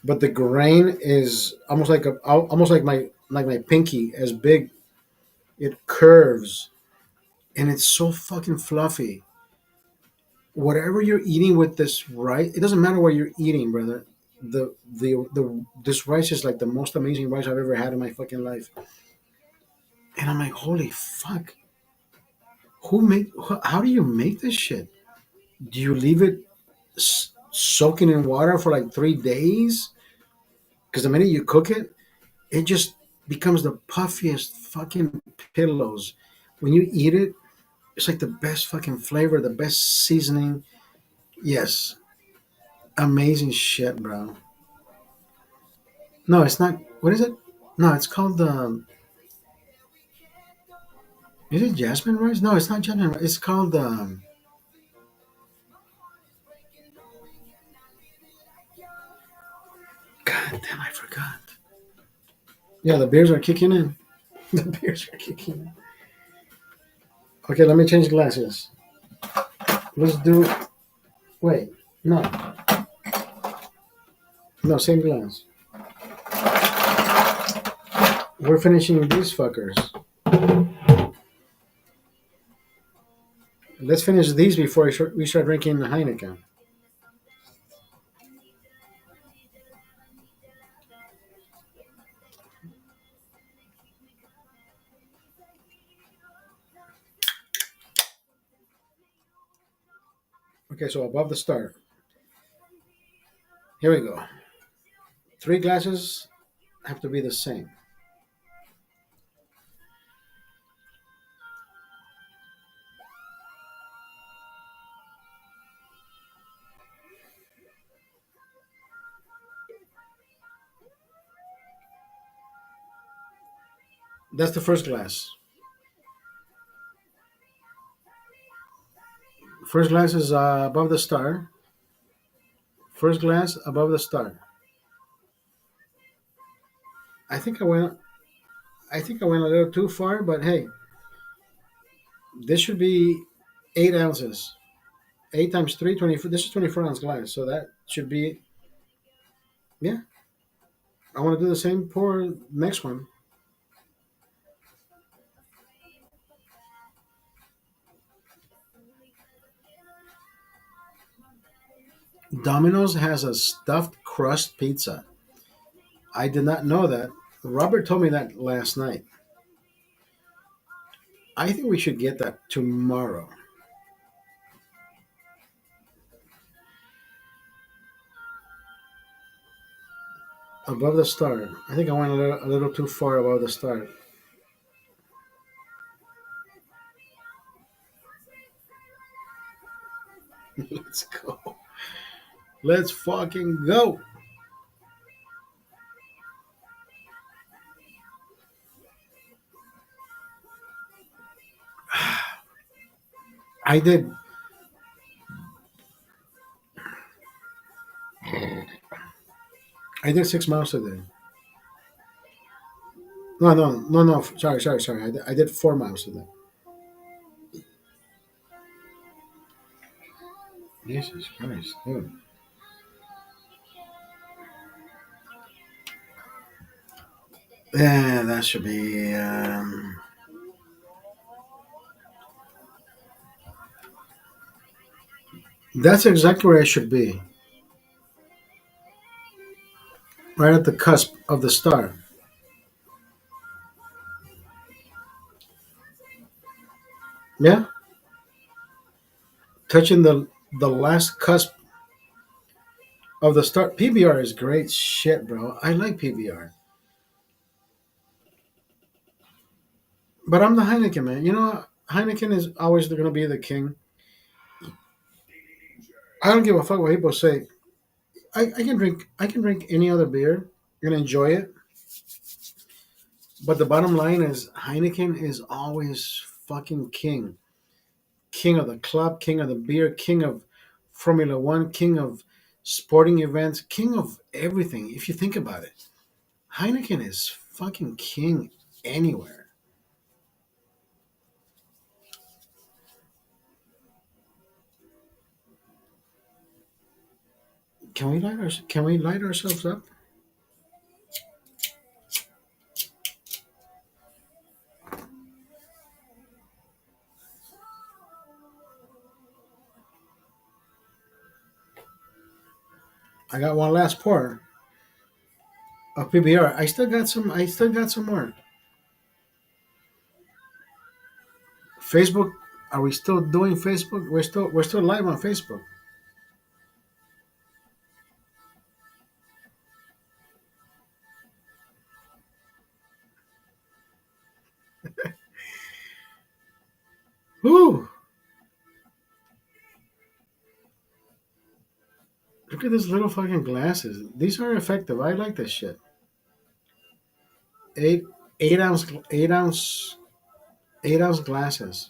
but the grain is almost like my pinky, as big. It curves and it's so fucking fluffy. Whatever you're eating with this rice, it doesn't matter what you're eating, brother. The this rice is like the most amazing rice I've ever had in my fucking life. And I'm like, holy fuck! How do you make this shit? Do you leave it soaking in water for like 3 days? Because the minute you cook it, it just becomes the puffiest fucking pillows. When you eat it, it's like the best fucking flavor, the best seasoning. Yes, amazing shit, bro. No, it's not. What is it? No, it's called. Is it jasmine rice? No, it's not jasmine rice. It's called. God damn, I forgot. Yeah, the beers are kicking in. The beers are kicking in. Okay, let me change glasses. Let's do. Wait, no, no, same glass. We're finishing these fuckers. Let's finish these before we start drinking the Heineken. Okay, so above the start. Here we go. Three glasses have to be the same. That's the first glass. First glass is above the star. First glass above the star. I think I went. I think I went a little too far, but hey, this should be 8 ounces. 8 times three, 24. This is 24 ounce glass, so that should be. Yeah, I want to do the same pour next one. Domino's has a stuffed crust pizza. I did not know that. Robert told me that last night. I think we should get that tomorrow. Above the star. I think I went a little too far above the star. Let's go. Let's fucking go. I did. I did 6 miles today. No, no, no, no. Sorry, sorry, sorry. I did 4 miles today. Jesus Christ, dude. Yeah, that should be. That's exactly where I should be. Right at the cusp of the star. Yeah, touching the last cusp of the star. PBR is great shit, bro. I like PBR, but I'm the Heineken man. You know, Heineken is always going to be the king. I don't give a fuck what people say. I can drink. I can drink any other beer and enjoy it. But the bottom line is Heineken is always fucking king. King of the club, king of the beer, king of Formula One, king of sporting events, king of everything. If you think about it, Heineken is fucking king anywhere. Can we light ourselves up? I got one last pour of PBR. I still got some. I still got some more. Facebook. Are we still doing Facebook? We're still live on Facebook. Whoo! Look at these little fucking glasses. These are effective. I like this shit. Eight eight ounce 8 8 ounce glasses.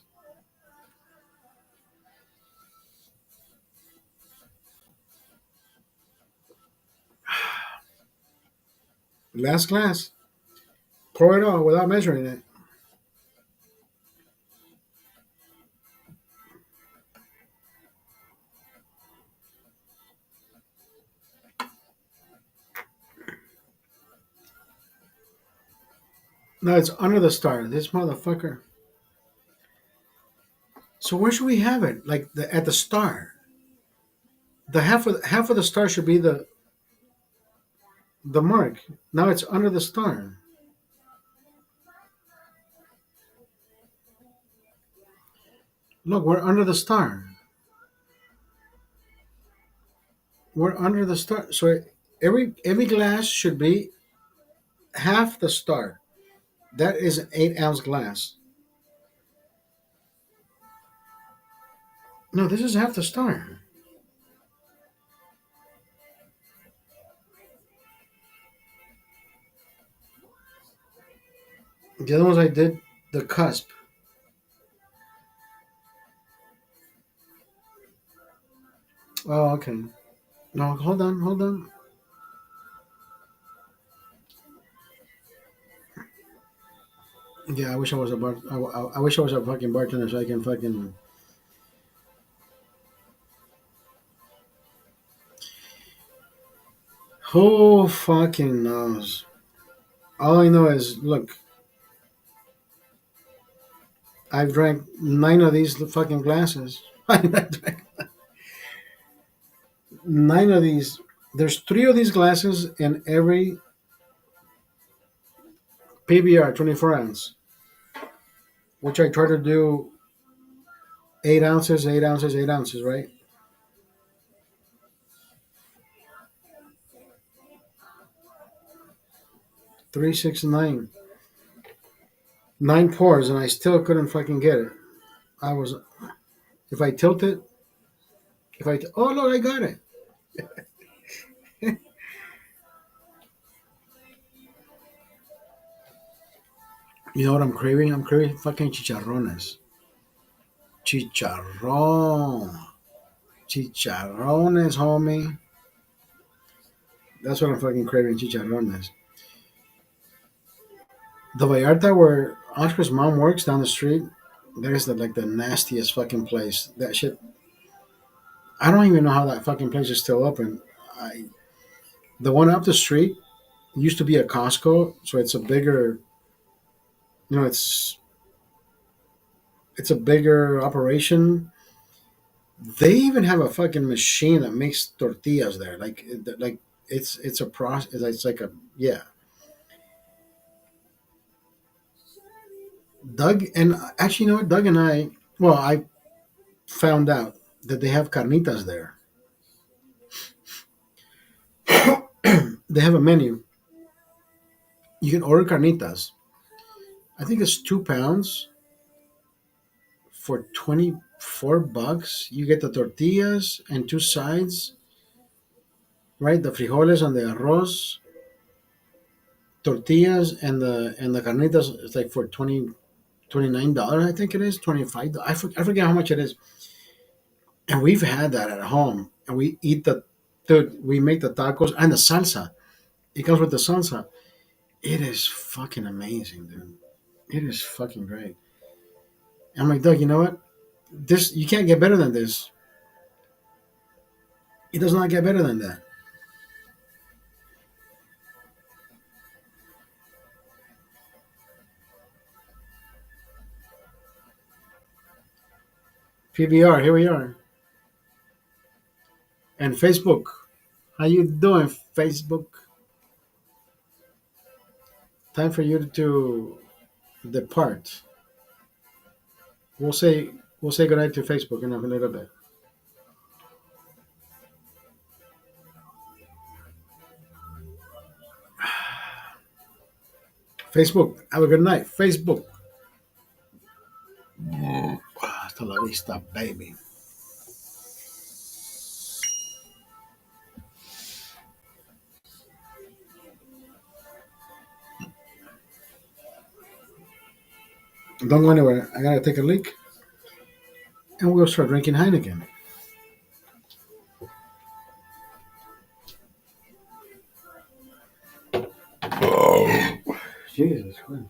Last glass. Pour it all without measuring it. No, it's under the star. This motherfucker. So where should we have it? Like at the star. The half of the star should be the mark. Now it's under the star. Look, we're under the star. We're under the star. So every glass should be half the star. That is an 8 ounce glass. No, this is half the star. The other ones I did the cusp. Oh, okay. No, hold on, hold on. Yeah, I wish I was a I wish I was a fucking bartender so I can fucking. Who fucking knows? All I know is, look, I've drank 9 of these fucking glasses. I drank 9 of these. There's 3 of these glasses in every PBR 24 ounce, which I try to do 8 ounces, 8 ounces, 8 ounces, right? 369. 9 pours, and I still couldn't fucking get it. I was, if I tilt it, oh, look, I got it. You know what I'm craving? I'm craving fucking chicharrones. Chicharrón. Chicharrones, homie. That's what I'm fucking craving, chicharrones. The Vallarta where Oscar's mom works down the street, that is like the nastiest fucking place. That shit. I don't even know how that fucking place is still open. I, the one up the street used to be a Costco, so it's a bigger, you know, it's a bigger operation. They even have a fucking machine that makes tortillas there. Like it's a process. It's like a yeah. Doug and actually, you know what? Doug and I. Well, I found out that they have carnitas there. They have a menu. You can order carnitas. I think it's 2 pounds for $24. You get the tortillas and two sides, right? The frijoles and the arroz, tortillas and the carnitas. It's like for $29. I think it is $25. I forget how much it is. And we've had that at home, and we eat the. Dude, we make the tacos and the salsa. It comes with the salsa. It is fucking amazing, dude. It is fucking great. I'm like, Doug, you know what? This you can't get better than this. It does not get better than that. PBR, here we are, and Facebook. How you doing, Facebook? Time for you to depart. We'll say we'll say goodnight to Facebook in a little bit. Facebook, have a good night. Facebook. Hasta la vista, baby. Don't go anywhere. I gotta take a leak, and we'll start drinking Heineken. Jesus Christ.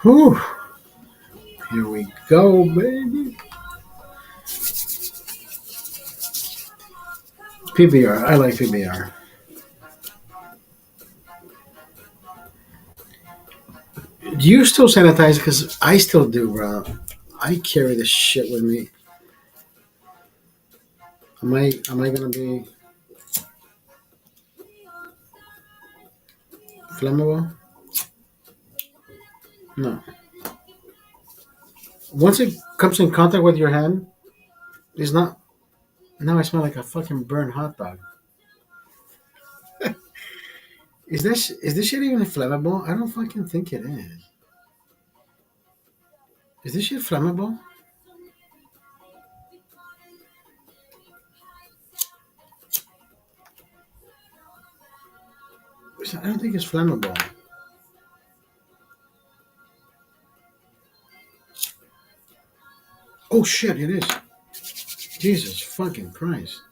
Whew. Here we go, baby. PBR. I like PBR. Do you still sanitize? Because I still do, bro. I carry this shit with me. Am I gonna be flammable? No. Once it comes in contact with your hand, it's not. Now I smell like a fucking burned hot dog. Is this shit even flammable? I don't fucking think it is. Is this shit flammable? I don't think it's flammable. Oh shit, it is. Jesus fucking Christ.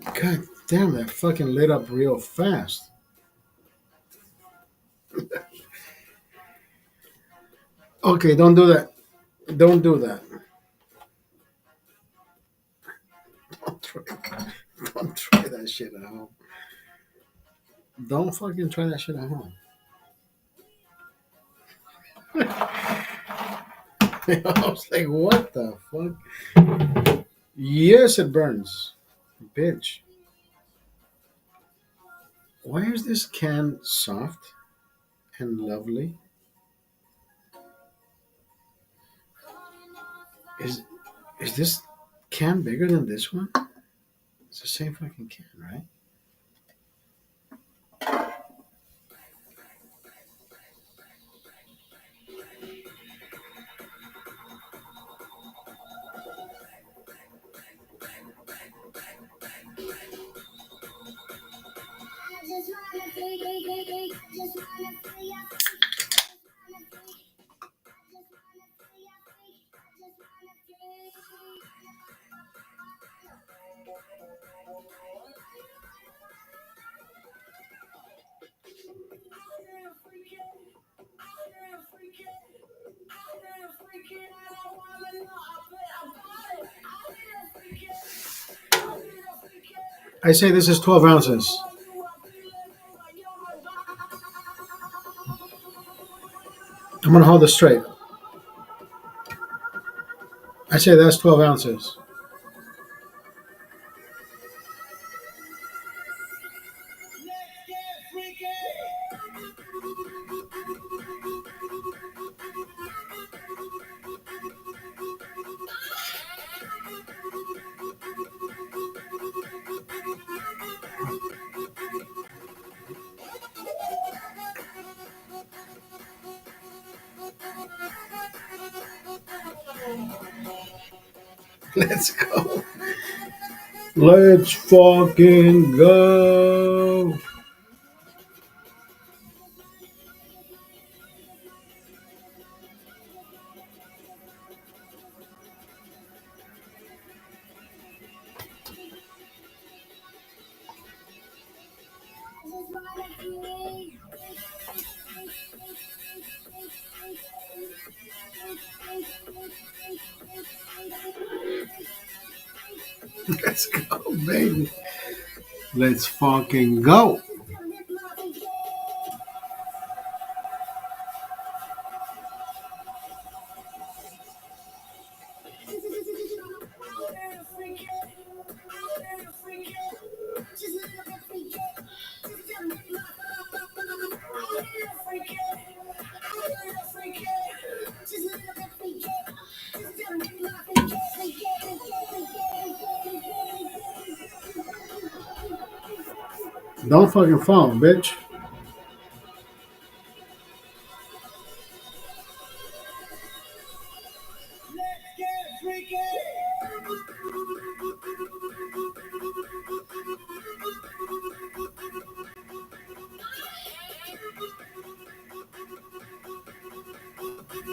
God damn, that fucking lit up real fast. Okay, don't do that. Don't do that. Don't try, don't try that shit at home. Don't fucking try that shit at home. I was like, what the fuck? Yes, it burns. Bitch. Why is this can soft and lovely? Is is this can bigger than this one? It's the same fucking can, right? I say this is 12 ounces. I'm gonna hold this straight. I say that's 12 ounces. Let's go. Let's fucking go. Let's go, baby. Let's fucking go. Don't fucking fall, bitch.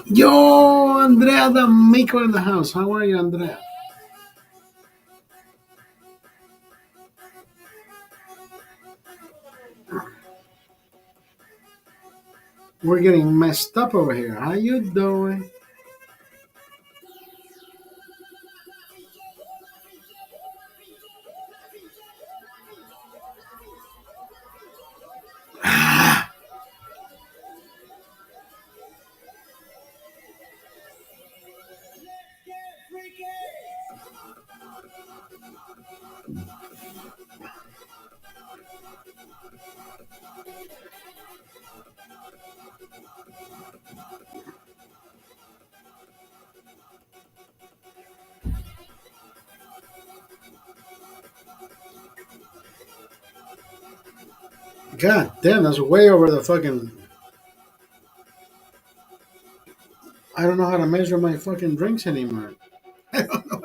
Yo, Andrea the maker in the house. How are you, Andrea? We're getting messed up over here. How you doing? God damn, that's way over the fucking. I don't know how to measure my fucking drinks anymore. I don't know.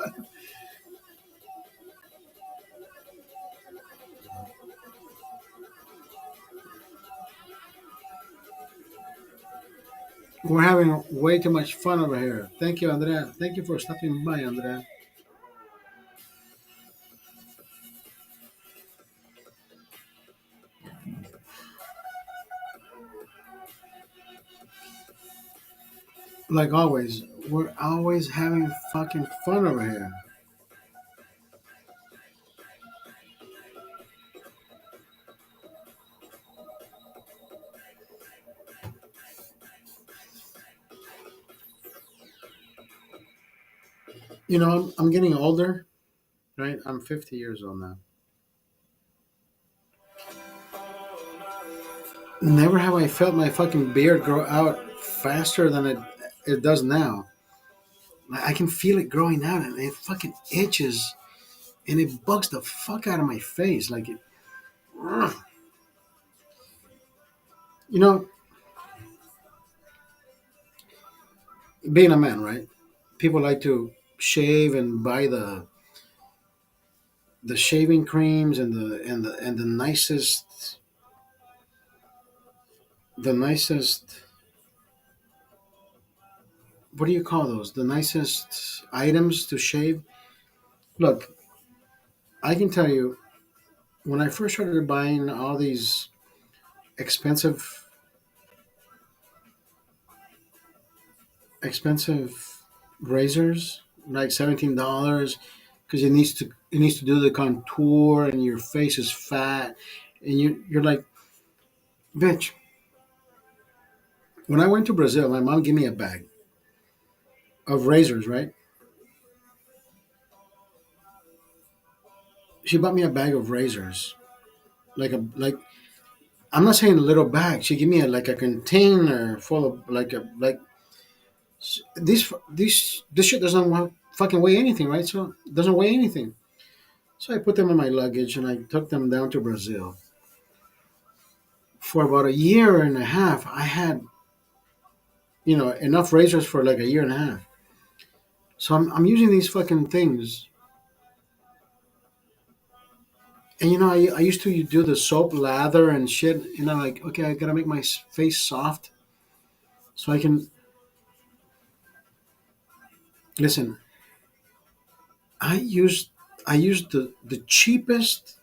We're having way too much fun over here. Thank you, Andrea. Thank you for stopping by, Andrea. Like always, we're always having fucking fun over here. You know, I'm getting older, right? I'm 50 years old now. Never have I felt my fucking beard grow out faster than it does now. Like, I can feel it growing out and it fucking itches and it bugs the fuck out of my face. Like it, ugh. You know, being a man, right? People like to shave and buy the shaving creams and the nicest what do you call those? The nicest items to shave. Look, I can tell you when I first started buying all these expensive expensive razors, like $17, because it needs to do the contour and your face is fat, and you're like, bitch. When I went to Brazil, my mom gave me a bag of razors. Right? She bought me a bag of razors, like I'm not saying a little bag. She gave me like a container full of like this shit doesn't fucking weigh anything, right? So it doesn't weigh anything. So I put them in my luggage and I took them down to Brazil. For about a year and a half, I had enough razors for like a year and a half. So I'm using these fucking things. And I used to do the soap lather and shit. Like, okay, I gotta make my face soft so I can listen. I used I used the cheapest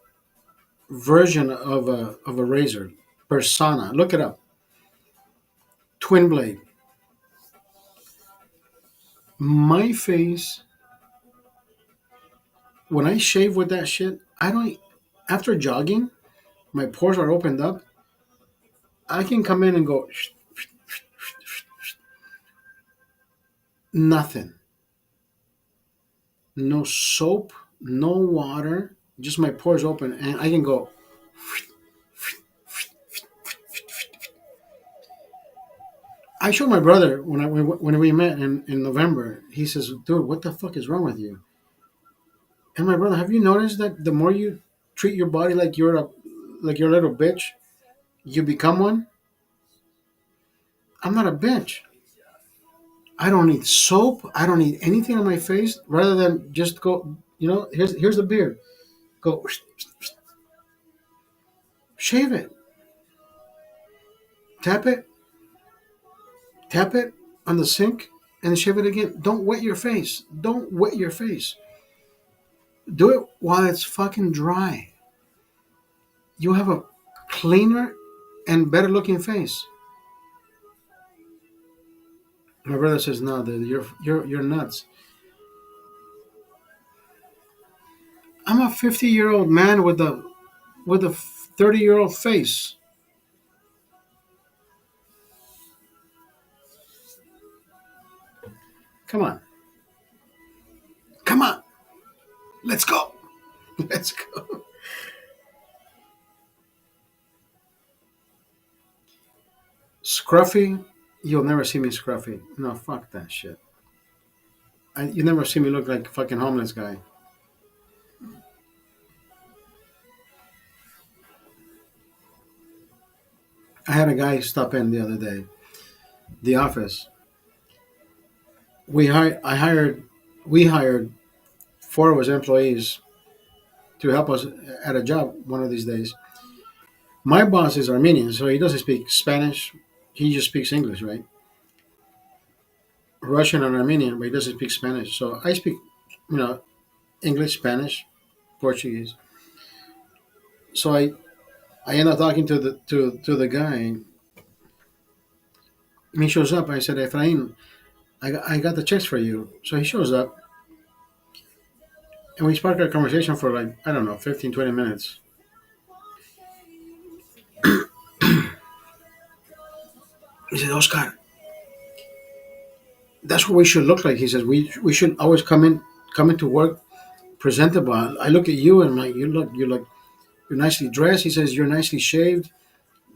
version of a razor, Persona. Look it up, twin blade. My face when I shave with that shit, I don't. After jogging, my pores are opened up. I can come in and go nothing, no soap, no water, just my pores open, and I can go. I showed my brother when we met in November. He says, "Dude, what the fuck is wrong with you?" And my brother, have you noticed that the more you treat your body like you're a little bitch, you become one? I'm not a bitch. I don't need soap. I don't need anything on my face. Rather than just go, here's the beard. Go shave it, tap it, tap it on the sink, and shave it again. Don't wet your face. Don't wet your face. Do it while it's fucking dry. You have a cleaner and better looking face. My brother says, "No, dude, you're nuts." I'm a 50-year-old man with a 30-year-old face. Come on, come on, let's go, let's go. Scruffy, you'll never see me scruffy. No, fuck that shit. You never see me look like a fucking homeless guy. I had a guy stop in the other day, the office. We hired four of his employees to help us at a job one of these days. My boss is Armenian, so he doesn't speak Spanish. He just speaks English, right? Russian and Armenian, but he doesn't speak Spanish. So I speak, you know, English, Spanish, Portuguese. So I end up talking to the guy, and he shows up. I said, Efrain, I got the checks for you. So he shows up, and we spark a conversation for like, I don't know, 15, 20 minutes. He said, Oscar, that's what we should look like. He says, we should always come into work presentable. I look at you and I'm like, you're nicely dressed. He says, you're nicely shaved.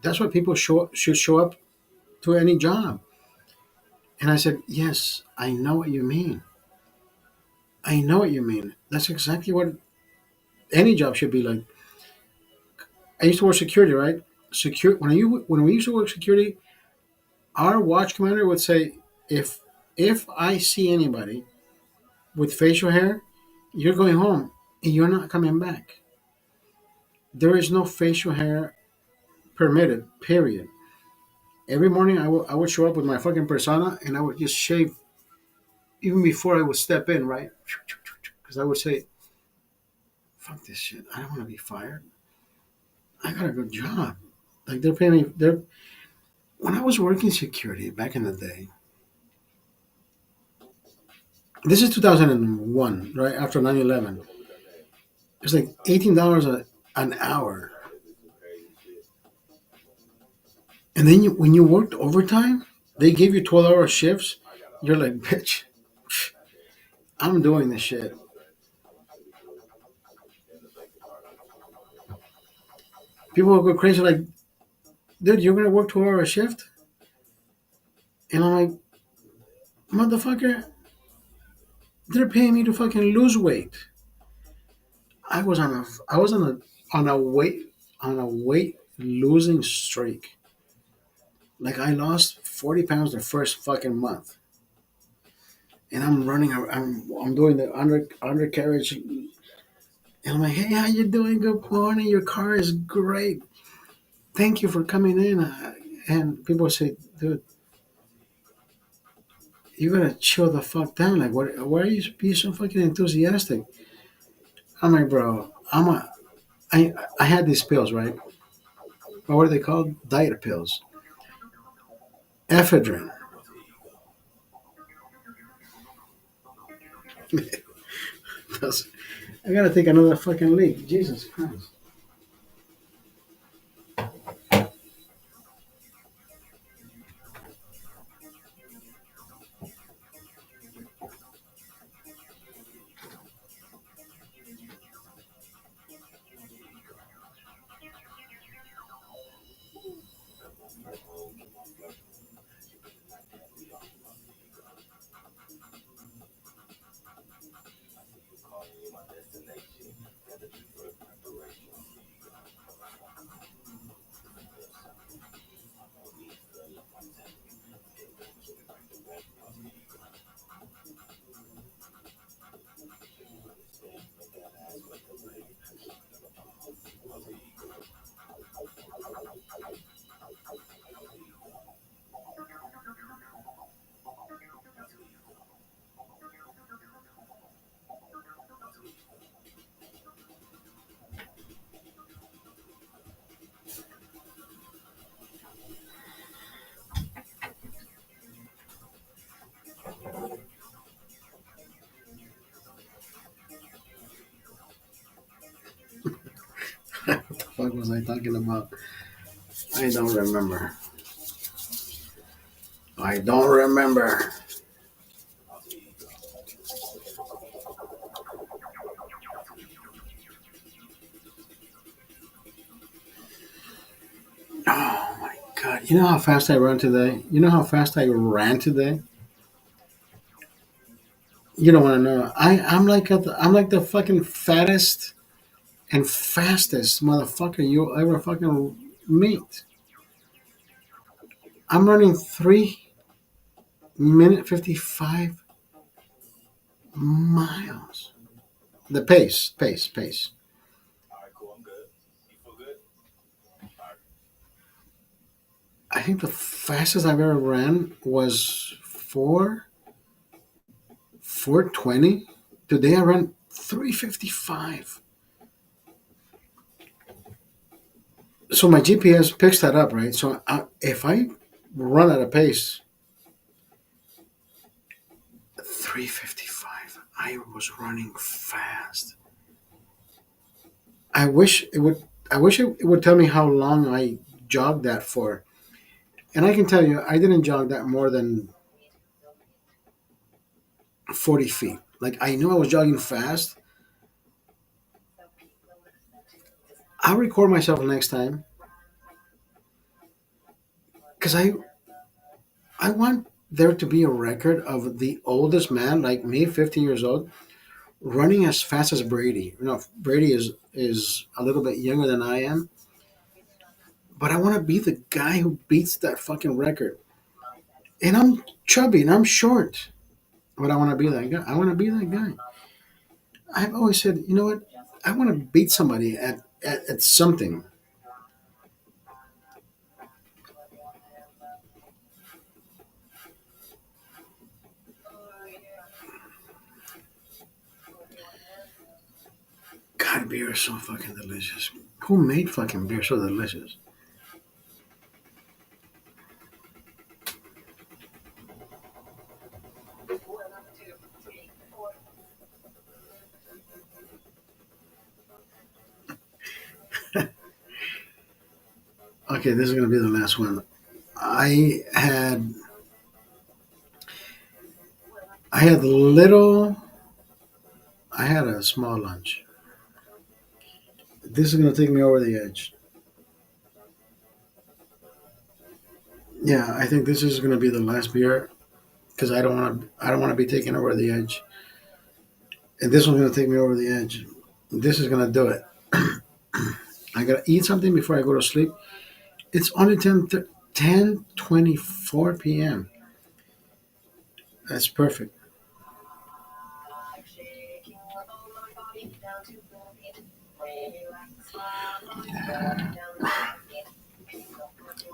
That's what people should show up to any job. And I said, yes, I know what you mean. I know what you mean. That's exactly what any job should be like. I used to work security, right? When we used to work security, our watch commander would say, if I see anybody with facial hair, you're going home and you're not coming back. There is no facial hair permitted. Period. Every morning I would show up with my fucking persona and I would just shave even before I would step in, right? Because I would say, fuck this shit. I don't want to be fired. I got a good job. Like they're paying me. When I was working security back in the day. This is 2001, right after 9/11. It's like $18 an hour, and then when you worked overtime, they gave you 12-hour shifts. You're like, bitch, I'm doing this shit. People will go crazy, like, dude, you're gonna work 12-hour shift, and I'm like, motherfucker, they're paying me to fucking lose weight. I was on a weight losing streak. Like I lost 40 pounds the first fucking month. and I'm running. I'm doing the undercarriage, and I'm like, "Hey, how you doing? Good morning. Your car is great. Thank you for coming in." And people say, "Dude, you gotta chill the fuck down. Like, what? Why are you being so fucking enthusiastic?" I'm like, "Bro, I had these pills, right? What are they called? Diet pills. Ephedrine. I gotta take another fucking leak. Jesus Christ." What the fuck was I talking about? I don't remember. I don't remember. Oh my god! You know how fast I ran today? You know how fast I ran today? You don't want to know. I'm like the fucking fattest and fastest motherfucker you'll ever fucking meet. I'm running 3 minute 55 miles. The pace. I think the fastest I've ever ran was 420. Today I ran 355. So my GPS picks that up, right? So if I run at a pace 355, I was running fast. I wish it would. I wish it would tell me how long I jogged that for. And I can tell you, I didn't jog that more than 40 feet. Like I knew I was jogging fast. I'll record myself next time because I want there to be a record of the oldest man, like me, 15 years old, running as fast as Brady. You know, Brady is a little bit younger than I am, but I want to be the guy who beats that fucking record. And I'm chubby and I'm short, but I want to be that guy. I want to be that guy. I've always said, you know what? I want to beat somebody at something. God, beer is so fucking delicious. Who made fucking beer so delicious? Okay, this is gonna be the last one. I had I had little. I had a small lunch. This is gonna take me over the edge. Yeah, I think this is gonna be the last beer because I don't want to be taken over the edge. And this one's gonna take me over the edge. This is gonna do it. I gotta eat something before I go to sleep. It's only 10:24 p.m. That's perfect.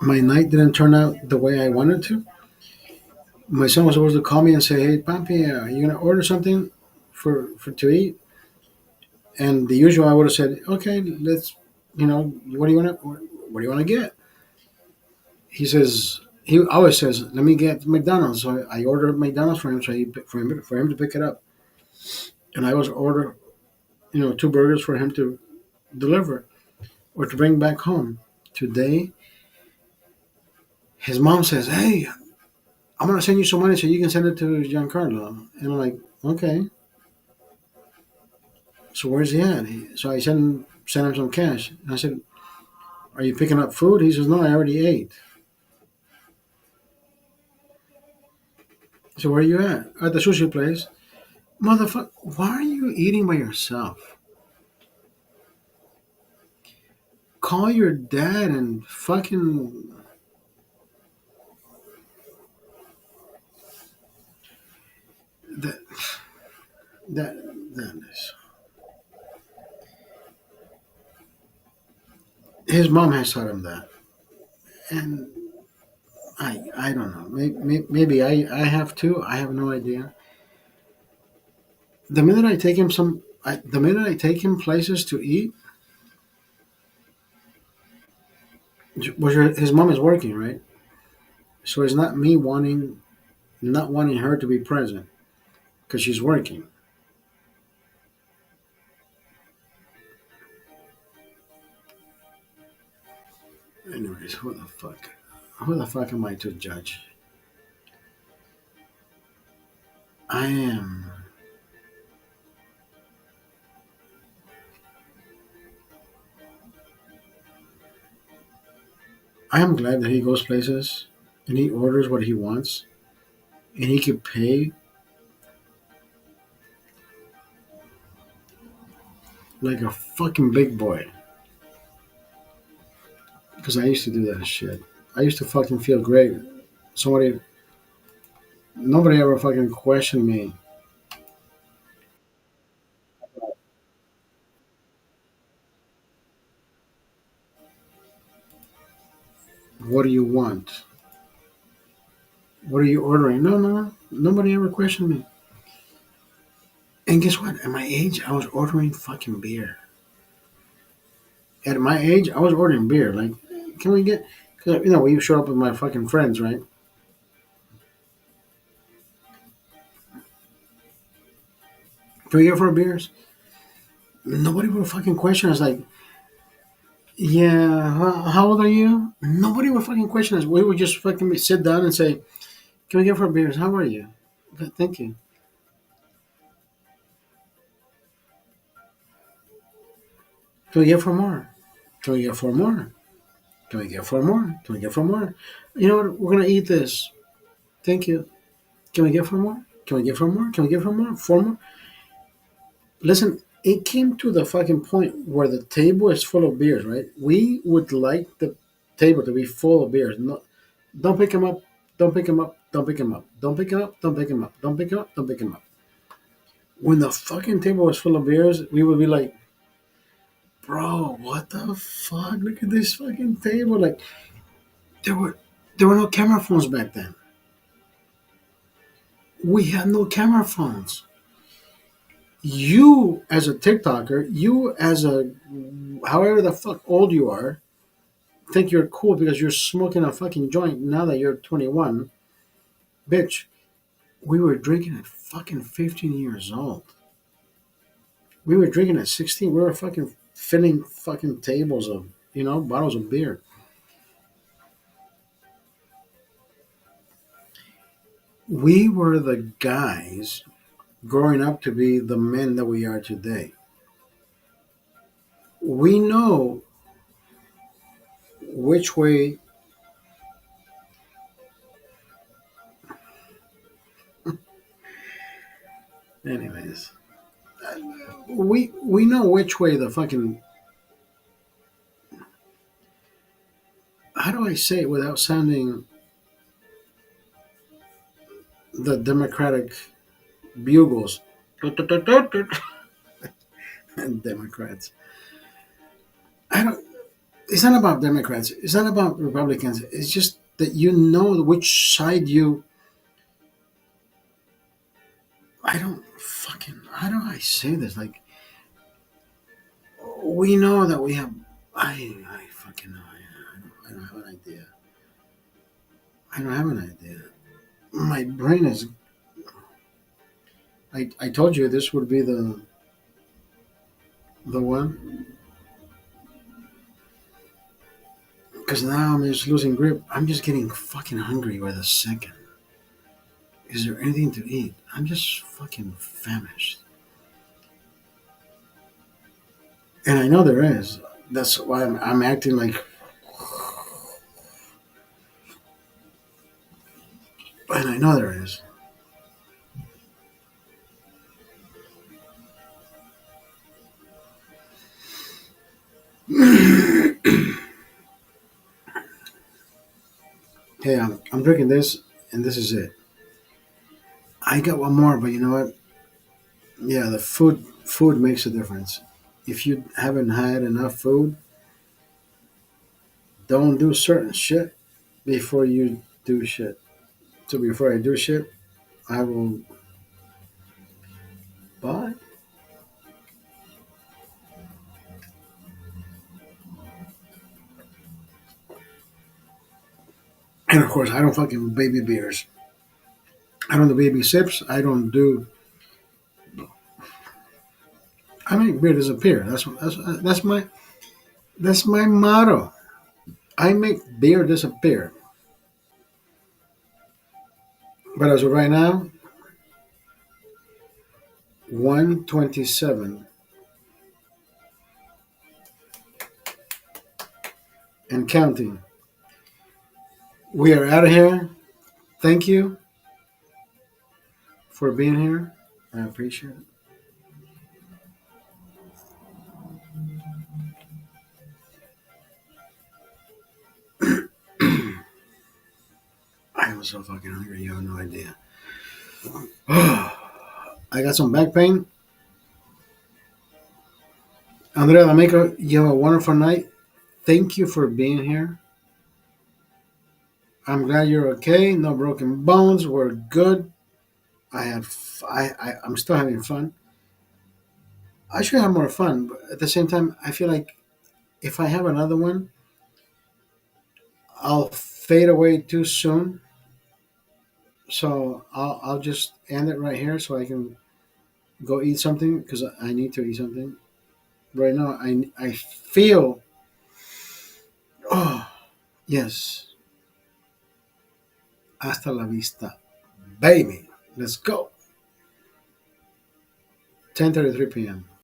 My night didn't turn out the way I wanted to. My son was supposed to call me and say, "Hey, Papi, are you gonna order something for to eat?" And the usual, I would have said, "Okay, let's, what do you want to, what do you want to get?" He always says, "Let me get McDonald's." So I ordered McDonald's for him, for him to pick it up, and I always order, two burgers for him to deliver or to bring back home. Today, his mom says, "Hey, I'm gonna send you some money so you can send it to Giancarlo." And I'm like, "Okay." So where's he at? So I sent him some cash. And I said, "Are you picking up food?" He says, "No, I already ate." So where are you at? At the sushi place. Motherfucker, why are you eating by yourself? Call your dad and fucking that that that is. His mom has taught him that, and I don't know. Maybe I have too. I have no idea. The minute I take him places to eat, his mom is working, right? So it's not me not wanting her to be present because she's working. Anyways, who the fuck? Who the fuck am I to judge? I am. I am glad that he goes places and he orders what he wants and he could pay like a fucking big boy. Because I used to do that shit. I used to fucking feel great. Somebody, nobody ever fucking questioned me. What do you want? What are you ordering? No, no, no. Nobody ever questioned me. And guess what? At my age, I was ordering fucking beer. At my age, I was ordering beer. Like, can we get? Cause when you show up with my fucking friends, right? Can we get for beers? Nobody would fucking question us. Like, yeah, how old are you? Nobody would fucking question us. We would just fucking sit down and say, "Can we get for beers? How are you?" Thank you. Can we get for more? Can we get for more? Can we get for more? Can we get for more? You know what? We're gonna eat this. Thank you. Can we get for more? Can we get for more? Can we get for more? For more? Listen, it came to the fucking point where the table is full of beers, right? We would like the table to be full of beers. No, don't pick them up. Don't pick them up. Don't pick them up. Don't pick them up. Don't pick them up. Don't pick them up. Don't pick them up. When the fucking table was full of beers, we would be like, "Bro, what the fuck? Look at this fucking table!" Like there were there were no camera phones back then. We had no camera phones. You as a TikToker, you as a however the fuck old you are, think you're cool because you're smoking a fucking joint now that you're 21. Bitch, we were drinking at fucking 15 years old. We were drinking at 16. We were fucking filling fucking tables of, bottles of beer. We were the guys growing up to be the men that we are today. We know which way, anyways, we know which way the fucking, how do I say it without sounding the Democratic bugles? And Democrats. I don't. It's not about Democrats. It's not about Republicans. It's just that you know which side you. I don't fucking. How do I say this? Like we know that we have. I fucking know. I don't have an idea. I don't have an idea. My brain is. I told you this would be the one because now I'm just losing grip. I'm just getting fucking hungry by the second. Is there anything to eat? I'm just fucking famished. And I know there is. That's why I'm acting like. And I know there is. Hey, I'm drinking this, and this is it. I got one more, but you know what? Yeah, the food makes a difference. If you haven't had enough food, don't do certain shit before you do shit. So before I do shit, I will buy. And of course, I don't fucking baby beers. I don't do baby sips. I don't do. I make beer disappear. That's my motto. I make beer disappear. But as of right now, 127 and counting. We are out of here. Thank you for being here. I appreciate it. I am so fucking hungry. You have no idea. I got some back pain. Andrea D'Amico, you have a wonderful night. Thank you for being here. I'm glad you're okay. No broken bones. We're good. I'm still having fun. I should have more fun, but at the same time, I feel like if I have another one, I'll fade away too soon. So I'll just end it right here so I can go eat something because I need to eat something right now. I feel. Oh yes, hasta la vista, baby. Let's go. 10:33 p.m.